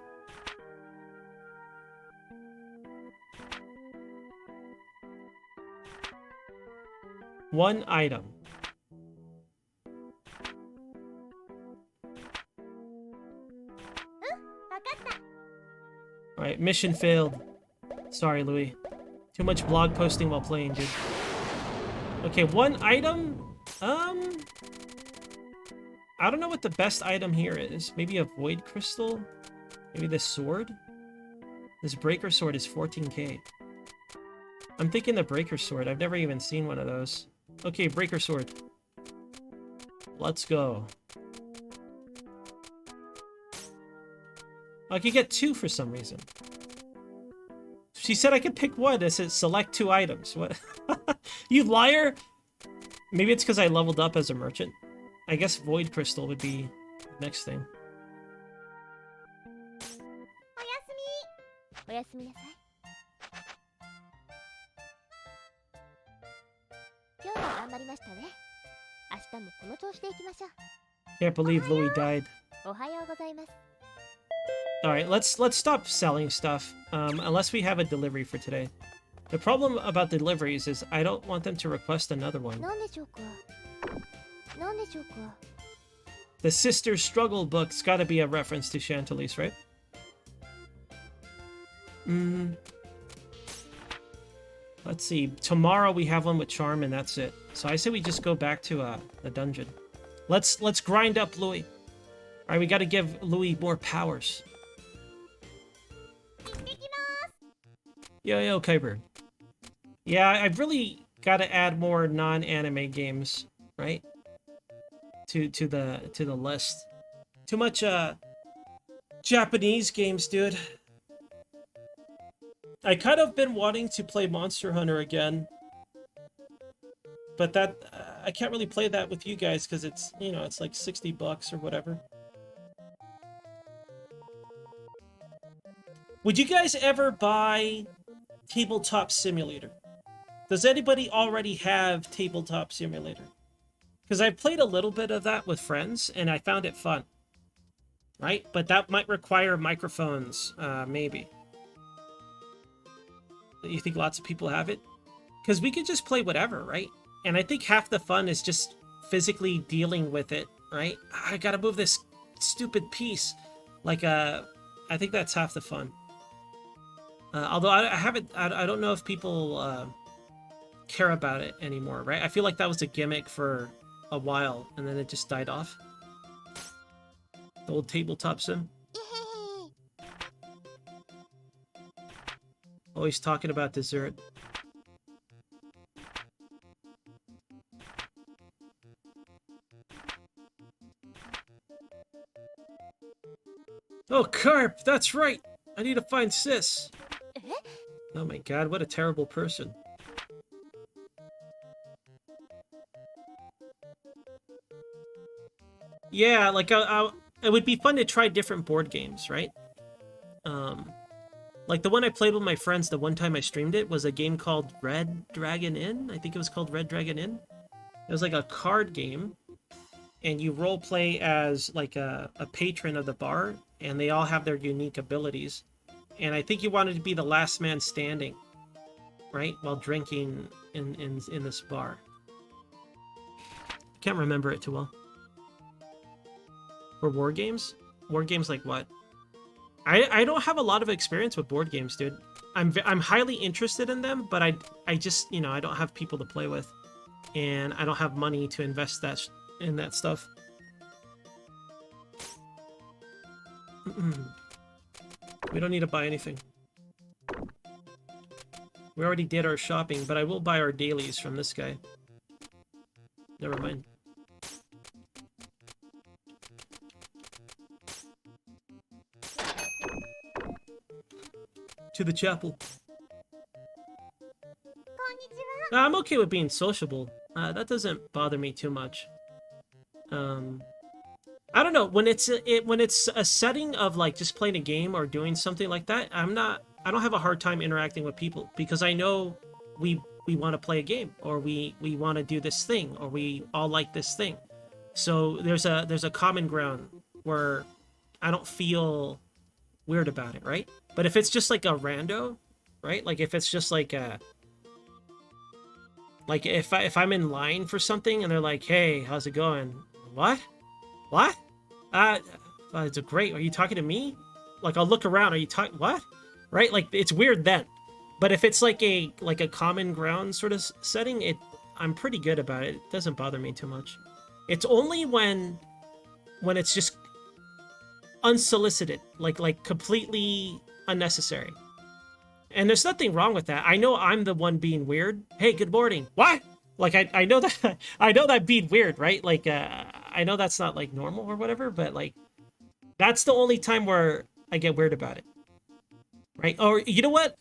One item. Alright, mission failed. Sorry, Louis. Too much blog posting while playing, dude. Okay, one item? I don't know what the best item here is. Maybe a void crystal? Maybe this sword? This breaker sword is 14k. I'm thinking the breaker sword. I've never even seen one of those. Okay, breaker sword. Let's go. I could get two for some reason. She said I could pick one. It says select two items. What? You liar! Maybe it's because I leveled up as a merchant. I guess void crystal would be the next thing. Can't believe Louis died. Alright, let's stop selling stuff, unless we have a delivery for today. The problem about deliveries is I don't want them to request another one. The Sister's Struggle book's gotta be a reference to Chantilly's, right? Let's see. Tomorrow we have one with Charm and that's it. So I say we just go back to the dungeon. Let's grind up Louis. Alright, we gotta give Louis more powers. Yo, Kyber. Yeah, I've really gotta add more non-anime games, right? to the list. Too much Japanese games, dude. I kind of been wanting to play Monster Hunter again, but that I can't really play that with you guys because it's, you know, it's like $60 or whatever. Would you guys ever buy Tabletop Simulator? Does anybody already have Tabletop Simulator? Because I played a little bit of that with friends and I found it fun. Right? But that might require microphones, maybe. You think lots of people have it? Because we could just play whatever, right? And I think half the fun is just physically dealing with it, right? I gotta move this stupid piece. Like, I think that's half the fun. Although I haven't, I don't know if people care about it anymore, right? I feel like that was a gimmick for a while, and then it just died off. The old tabletop sim. Always talking about dessert. Oh, Carp! That's right! I need to find Sis! Oh my god, what a terrible person. Yeah, like, it would be fun to try different board games, right? Like the one I played with my friends the one time I streamed it was a game called Red Dragon Inn. I think it was called Red Dragon Inn. It was like a card game, and you role play as like a patron of the bar, and they all have their unique abilities. And I think you wanted to be the last man standing, right, while drinking in this bar. Can't remember it too well. For war games? War games like what? I don't have a lot of experience with board games, dude. I'm highly interested in them, but I just, you know, I don't have people to play with, and I don't have money to invest in that stuff. We don't need to buy anything. We already did our shopping, but I will buy our dailies from this guy. Never mind. To the chapel. I'm okay with being sociable. That doesn't bother me too much. I don't know, when it's a setting of like just playing a game or doing something like that, I don't have a hard time interacting with people because I know we want to play a game, or we want to do this thing, or we all like this thing. So there's a common ground where I don't feel weird about it, right? But if it's just like a rando, right? Like if it's just like if I'm in line for something and they're like, "Hey, how's it going?" What? What? It's great. Are you talking to me? Like, I'll look around. Are you talking? What? Right? Like, it's weird then. But if it's like a common ground sort of setting, I'm pretty good about it. It doesn't bother me too much. It's only when it's just unsolicited, like completely unnecessary. And there's nothing wrong with that. I know I'm the one being weird. Hey, good morning. What? Like, I know that I know that being weird, right? Like, I know that's not like normal or whatever, but like, that's the only time where I get weird about it, right? Or you know what?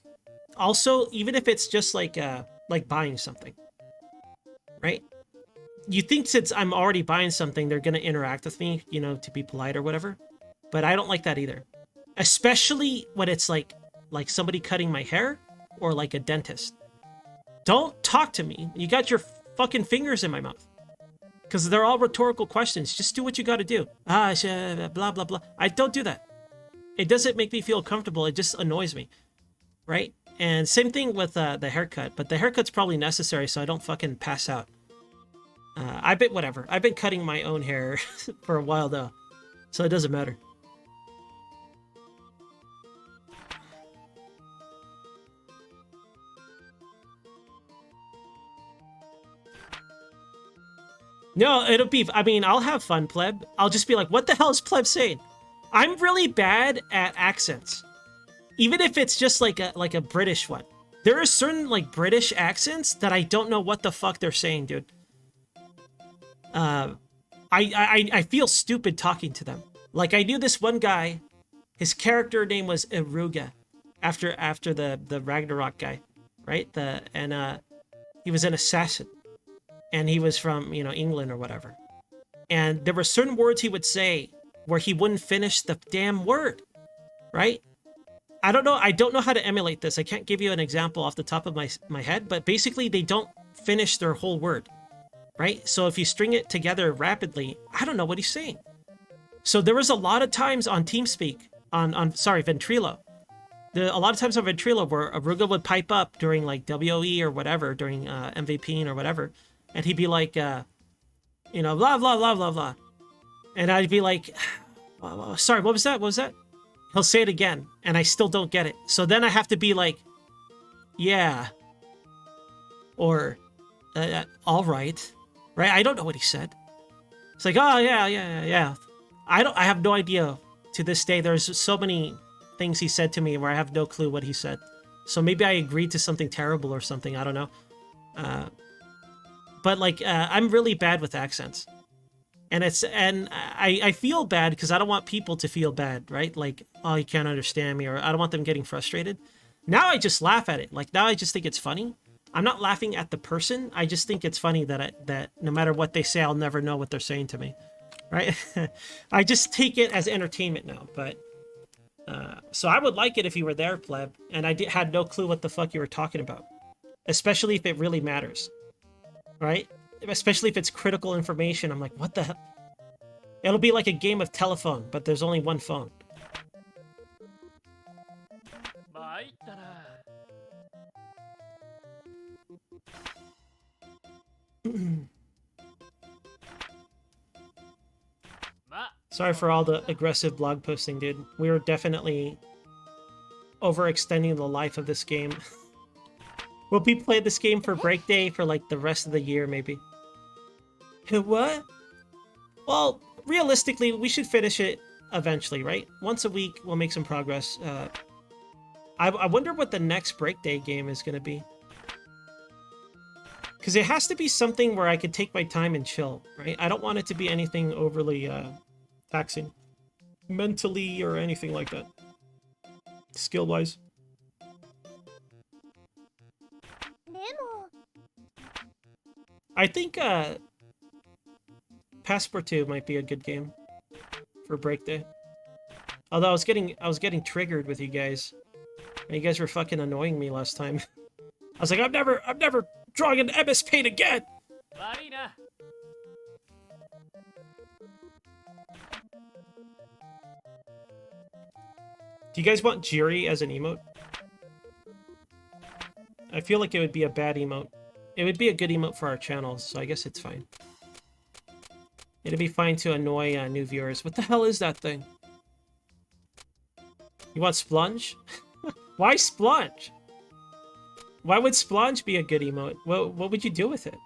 Also, even if it's just like buying something, right? You think since I'm already buying something, they're gonna interact with me, you know, to be polite or whatever. But I don't like that either, especially when it's like somebody cutting my hair or like a dentist. Don't talk to me. You got your fucking fingers in my mouth. Because they're all rhetorical questions. Just do what you got to do. Blah, blah, blah. I don't do that. It doesn't make me feel comfortable. It just annoys me. Right? And same thing with the haircut. But the haircut's probably necessary so I don't fucking pass out. Whatever. I've been cutting my own hair for a while though. So it doesn't matter. No, it'll be, I mean, I'll have fun, pleb. I'll just be like, what the hell is pleb saying? I'm really bad at accents. Even if it's just like a British one. There are certain like British accents that I don't know what the fuck they're saying, dude. I feel stupid talking to them. Like, I knew this one guy, his character name was Iruga, after the Ragnarok guy, right? He was an assassin, and he was from, you know, England or whatever. And there were certain words he would say where he wouldn't finish the damn word, right? I don't know how to emulate this. I can't give you an example off the top of my head, but basically they don't finish their whole word, right? So if you string it together rapidly, I don't know what he's saying. So there was a lot of times on TeamSpeak, on Ventrilo. A lot of times on Ventrilo where Aruga would pipe up during like WoE or whatever, during MVP or whatever, and he'd be like, you know, blah, blah, blah, blah, blah. And I'd be like, sorry, what was that? What was that? He'll say it again, and I still don't get it. So then I have to be like, yeah. Or, all right. Right? I don't know what he said. It's like, oh, yeah. I have no idea. To this day, there's so many things he said to me where I have no clue what he said. So maybe I agreed to something terrible or something. I don't know. But like, I'm really bad with accents. And I feel bad because I don't want people to feel bad, right? Like, oh, you can't understand me, or I don't want them getting frustrated. Now I just laugh at it. Like, now I just think it's funny. I'm not laughing at the person. I just think it's funny that no matter what they say, I'll never know what they're saying to me, right? I just take it as entertainment now. But so I would like it if you were there, pleb, and I had no clue what the fuck you were talking about, especially if it really matters, right? Especially if it's critical information. I'm like, what the hell? It'll be like a game of telephone, but there's only one phone. Sorry for all the aggressive blog posting, dude. We were definitely overextending the life of this game. Will we play this game for break day for like the rest of the year, maybe? What? Well, realistically, we should finish it eventually, right? Once a week, we'll make some progress. I wonder what the next break day game is going to be. Because it has to be something where I could take my time and chill, right? I don't want it to be anything overly taxing. Mentally or anything like that. Skill-wise. I think Passport 2 might be a good game for break day. Although I was getting triggered with you guys. And you guys were fucking annoying me last time. I was like, I'm never drawing an MS Paint again. Do you guys want Jiri as an emote? I feel like it would be a bad emote. It would be a good emote for our channels, so I guess it's fine. It'd be fine to annoy new viewers. What the hell is that thing? You want Splunge? Why Splunge? Why would Splunge be a good emote? What would you do with it?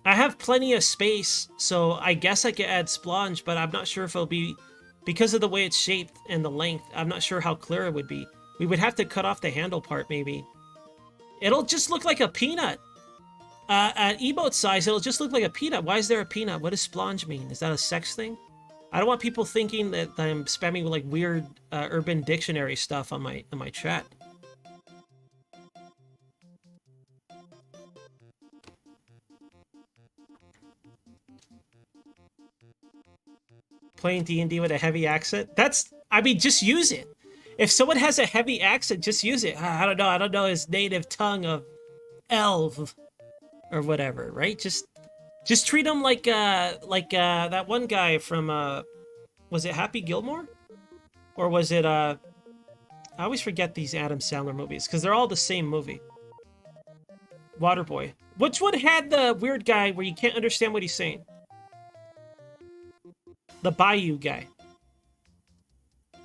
I have plenty of space, so I guess I could add Splunge, but I'm not sure if it'll be... Because of the way it's shaped and the length, I'm not sure how clear it would be. We would have to cut off the handle part, maybe. It'll just look like a peanut. At emote size, it'll just look like a peanut. Why is there a peanut? What does Splunge mean? Is that a sex thing? I don't want people thinking that I'm spamming with like weird Urban Dictionary stuff on my chat. Playing D&D with a heavy accent? I mean, just use it. If someone has a heavy accent, just use it. I don't know his native tongue of Elf or whatever, right? Just treat him like that one guy from was it Happy Gilmore? Or was it I always forget these Adam Sandler movies because they're all the same movie. Waterboy. Which one had the weird guy where you can't understand what he's saying? The Bayou guy.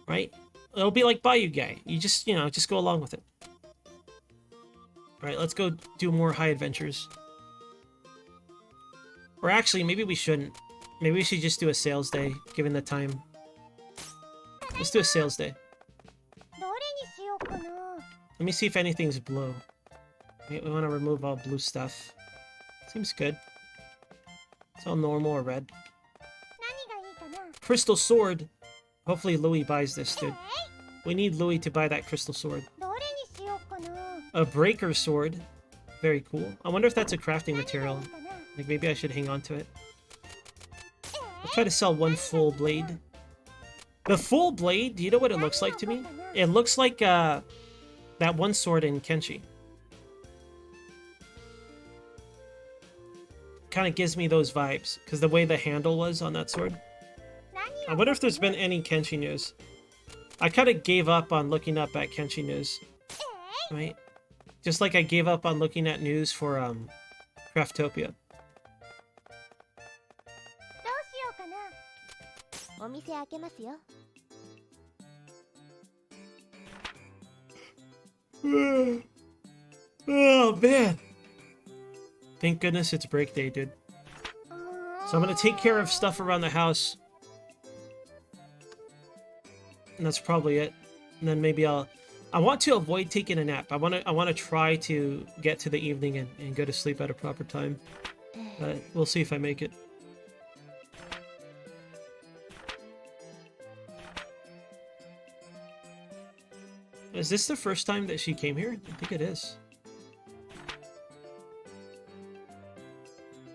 Right? It'll be like Bayou guy. You just go along with it. Alright, let's go do more high adventures. Or actually, maybe we shouldn't. Maybe we should just do a sales day, given the time. Let's do a sales day. Let me see if anything's blue. We want to remove all blue stuff. Seems good. It's all normal or red. crystal sword. Hopefully Louis buys this, dude. We need Louis to buy that crystal sword. どれにしようかな。 A breaker sword. Very cool. I wonder if that's a crafting material. 何がいいかな。 Like, maybe I should hang on to it. I'll try to sell one full blade. The full blade, do you know what it looks like to me? It looks like that one sword in Kenshi. Kind of gives me those vibes, because the way the handle was on that sword. I wonder if there's been any Kenshi news. I kind of gave up on looking up at Kenshi news. Right? Just like I gave up on looking at news for Craftopia. どうしようかな。お店開けますよ。 Oh man. Thank goodness it's break day, dude. So I'm gonna take care of stuff around the house. And that's probably it. And then maybe I want to avoid taking a nap. I wanna try to get to the evening and go to sleep at a proper time. But we'll see if I make it. Is this the first time that she came here? I think it is.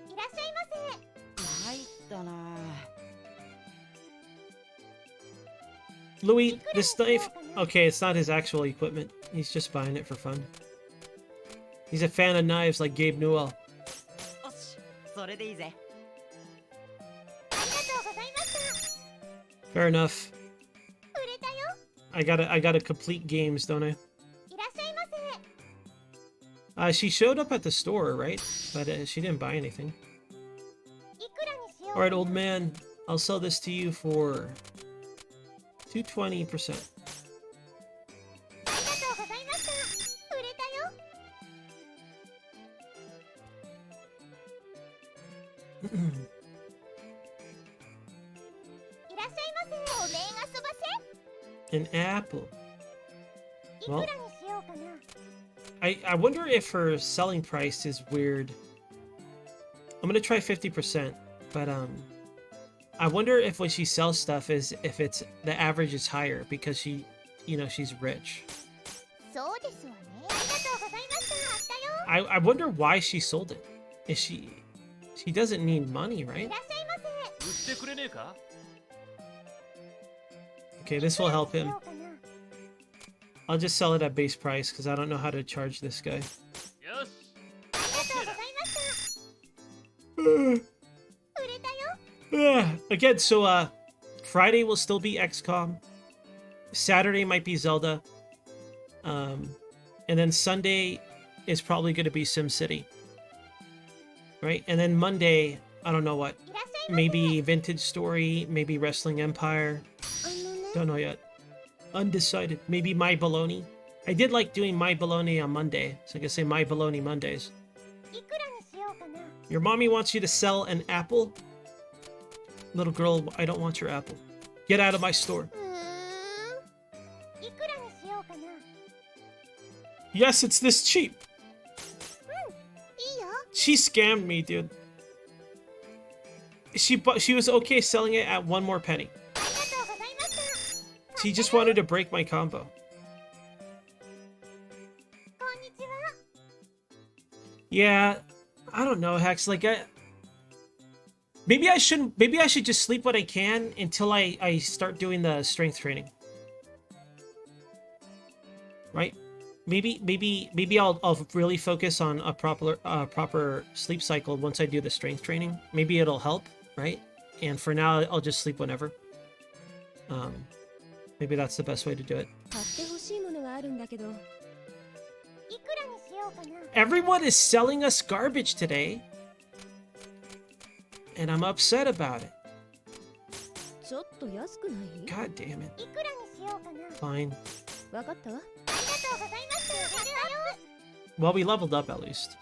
いらっしゃいませ。入ったな。 Louis, this knife... Okay, it's not his actual equipment. He's just buying it for fun. He's a fan of knives like Gabe Newell. よし、それでいいぜ。ありがとうございました。 Fair enough. 売れたよ。 I gotta complete games, don't I? いらっしゃいませ。 She showed up at the store, right? But she didn't buy anything. いくらにしようかな。 Alright, old man. I'll sell this to you for... 220%. ありがとうございました。売れたよ。 いらっしゃいませ。お面遊ば An apple. せ。いくらにしようかな。 I wonder if her selling price is weird. I'm gonna try 50%, but I wonder if when she sells stuff if it's the average is higher because she, you know, she's rich. そうですわね。ありがとうございました。あったよ。 I wonder why she sold it. Is she doesn't need money, い right? らっしゃいませ。 売ってくれねえか？ Okay, this will help し him. ようかな。 I'll just sell it at base price because I don't know how to charge this guy. よし。ありがとうございました。売れたよ。 Again, so Friday will still be XCOM. Saturday might be Zelda. And then Sunday is probably going to be SimCity. Right? And then Monday, I don't know what. いらっしゃいませ。 Maybe Vintage Story, maybe Wrestling Empire. あのね。 Don't know yet. Undecided. Maybe My Baloney. I did like doing My Baloney on Monday, so I can say My Baloney Mondays. いくらにしようかな。 Your mommy wants you to sell an apple? Little girl, I don't want your apple. Get out of my store. いくらにしようかな。 Yes, it's this cheap. いいよ。 She scammed me, dude. She was okay selling it at one more penny. ありがとうございました。 She just wanted to break my combo. こんにちは。 Yeah, I don't know, Hex. Like, maybe I shouldn't. Maybe I should just sleep what I can until I start doing the strength training. Right? Maybe I'll really focus on a proper sleep cycle once I do the strength training. Maybe it'll help, right? And for now, I'll just sleep whenever. Maybe that's the best way to do it. 買ってほしいものがあるんだけど。いくらにしようかな。 Everyone is selling us garbage today, and I'm upset about it. ちょっと安くない？ God damn it. いくらにしようかな。 Fine. わかったわ。ありがとうございました。やったよ。 Well, we leveled up at least.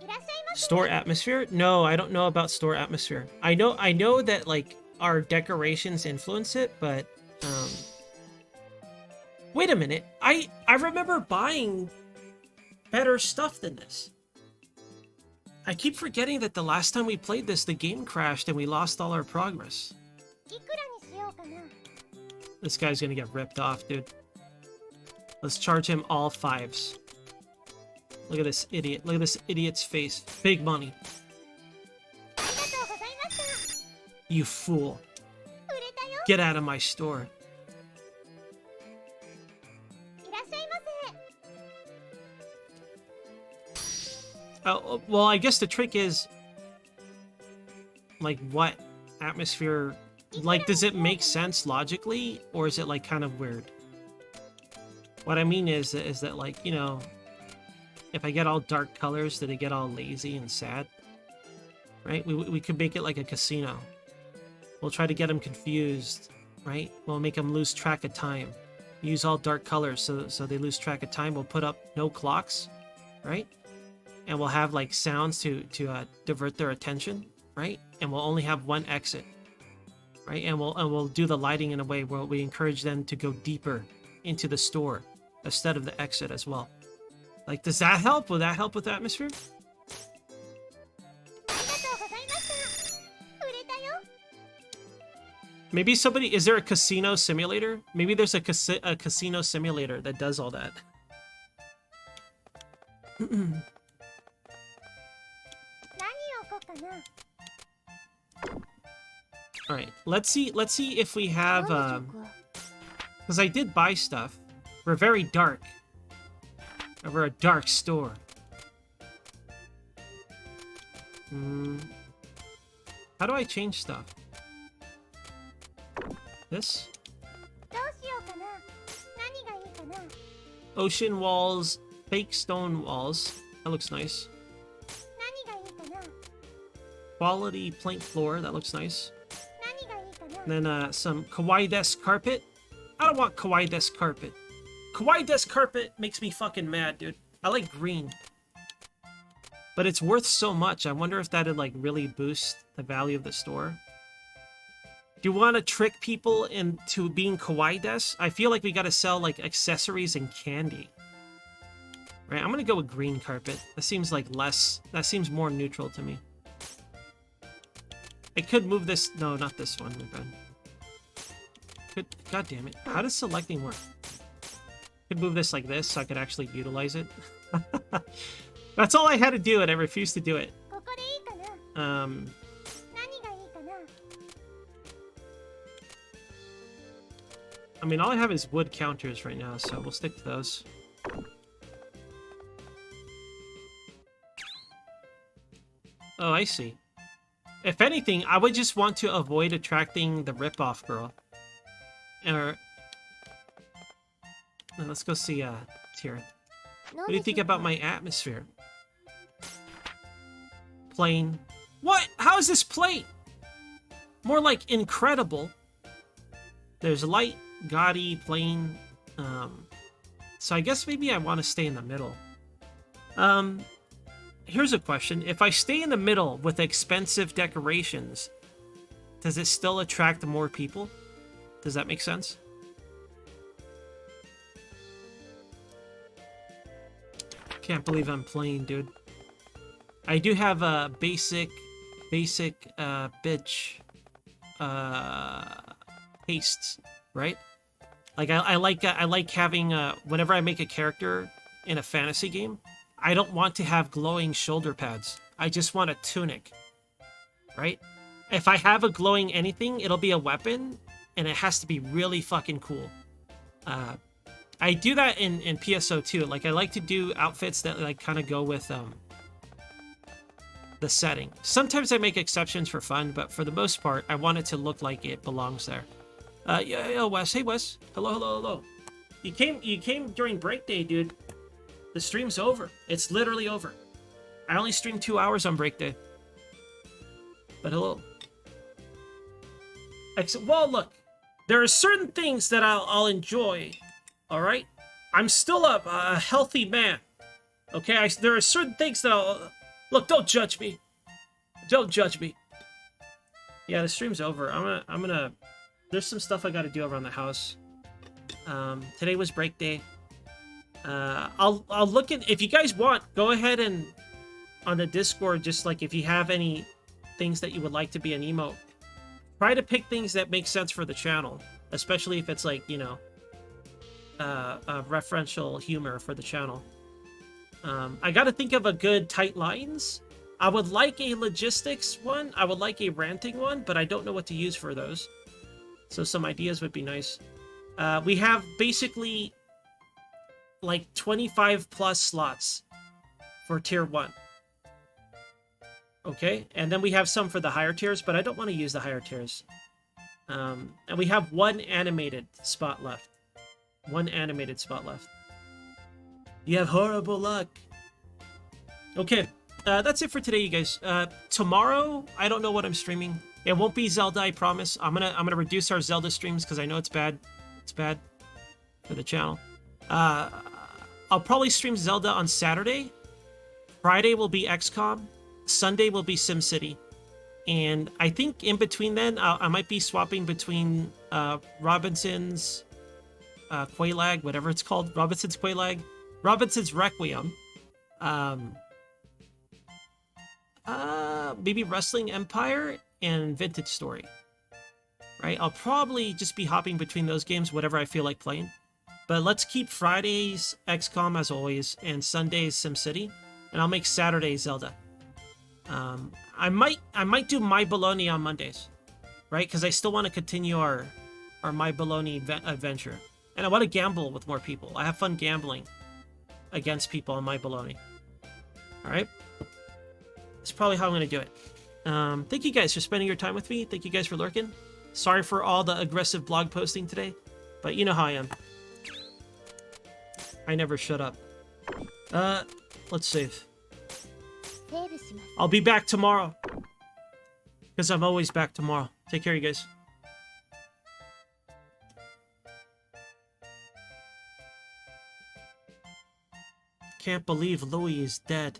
いらっしゃいませ。 Store atmosphere? No, I don't know about store atmosphere. I know that like our decorations influence it, but wait a minute. I remember buying better stuff than this. I keep forgetting that the last time we played this, the game crashed and we lost all our progress. いくらにしようかな。 This guy's gonna get ripped off, dude. Let's charge him all 5s. Look at this idiot. Look at this idiot's face. Big money. ありがとうございました。 You fool. 売れたよ。 Get out of my store. いらっしゃいませ。 Oh, well, I guess the trick is, like, what atmosphere, like, does it make sense logically, or is it, like, kind of weird? What I mean is that, like, you know, if I get all dark colors, do they get all lazy and sad? Right? We could make it like a casino. We'll try to get them confused, right? We'll make them lose track of time. Use all dark colors so they lose track of time. We'll put up no clocks, right? And we'll have like sounds to divert their attention, right? And we'll only have one exit, right? And we'll do the lighting in a way where we encourage them to go deeper into the store instead of the exit as well. Like, does that help? Will that help with the atmosphere? ありがとうございました。売れたよ。 Maybe somebody, is there a casino simulator? Maybe there's a casino simulator that does all that. 何をこうかな。 All right, let's see if we have 何でしょうか。 because I did buy stuff. We're very dark. We're a dark store. How do I change stuff? This? どうしようかな。何がいいかな。 Ocean walls, fake stone walls. That looks nice. 何がいいかな。 Quality plank floor. That looks nice. 何がいいかな。 And then some kawaii desk carpet. I don't want kawaii desk carpet. Kawaii desk carpet makes me fucking mad, dude. I like green. But it's worth so much. I wonder if that'd like really boost the value of the store. Do you want to trick people into being kawaii desk? I feel like we gotta sell like accessories and candy. Right, I'm gonna go with green carpet. That seems like less, that seems more neutral to me. I could move this, no, not this one, my bad. God damn it. How does selecting work? Could move this like this so I could actually utilize it. That's all I had to do and I refused to do it. ここでいいかな。何がいいかな。 I mean, all I have is wood counters right now, so we'll stick to those. Oh, I see. If anything, I would just want to avoid attracting the ripoff girl. Or... Now, let's go see, Tyrion. What do you think about my atmosphere? Plain. What? How is this plain? More like incredible. There's light, gaudy, plain. So I guess maybe I want to stay in the middle. Here's a question. If I stay in the middle with expensive decorations, does it still attract more people? Does that make sense? Can't believe I'm playing, dude. I do have a basic bitch tastes, right? Like I like having whenever I make a character in a fantasy game, I don't want to have glowing shoulder pads. I just want a tunic, right? If I have a glowing anything, it'll be a weapon, and it has to be really fucking cool. I do that in PSO too. Like I like to do outfits that like kind of go with the setting. Sometimes I make exceptions for fun, but for the most part, I want it to look like it belongs there. Yo, Wes. Hey, Wes. Hello. You came during break day, dude. The stream's over. It's literally over. I only streamed 2 hours on break day. But hello. Well, look. There are certain things that I'll enjoy. All right? I'm still a healthy man. Okay? There are certain things that I'll... Look, don't judge me. Don't judge me. Yeah, the stream's over. I'm gonna... There's some stuff I gotta do around the house. Today was break day. I'll look at... If you guys want, go ahead and on the Discord, just like if you have any things that you would like to be an emote, try to pick things that make sense for the channel, especially if it's like, you know, referential humor for the channel. I got to think of a good tight lines. I would like a logistics one. I would like a ranting one, but I don't know what to use for those. So some ideas would be nice. We have basically like 25 plus slots for tier 1. Okay, and then we have some for the higher tiers, but I don't want to use the higher tiers. And we have 1 animated spot left. 1 animated spot left. You have horrible luck. Okay, that's it for today, you guys. Tomorrow, I don't know what I'm streaming. It won't be Zelda, I promise. I'm gonna reduce our Zelda streams because I know it's bad. It's bad for the channel. I'll probably stream Zelda on Saturday. Friday will be XCOM. Sunday will be SimCity. And I think in between then, I might be swapping between Robinson's Quaylag, whatever it's called. Robinson's Quaylag. Robinson's Requiem. Maybe Wrestling Empire and Vintage Story. Right? I'll probably just be hopping between those games, whatever I feel like playing. But let's keep Fridays XCOM as always, and Sundays SimCity, and I'll make Saturday Zelda. I might do My Baloney on Mondays, right? Because I still want to continue our My Baloney adventure, and I want to gamble with more people. I have fun gambling against people on My Baloney. All right, that's probably how I'm gonna do it. Thank you guys for spending your time with me. Thank you guys for lurking. Sorry for all the aggressive blog posting today, but you know how I am. I never shut up. Let's save. I'll be back tomorrow. Because I'm always back tomorrow. Take care, you guys. Can't believe Louis is dead.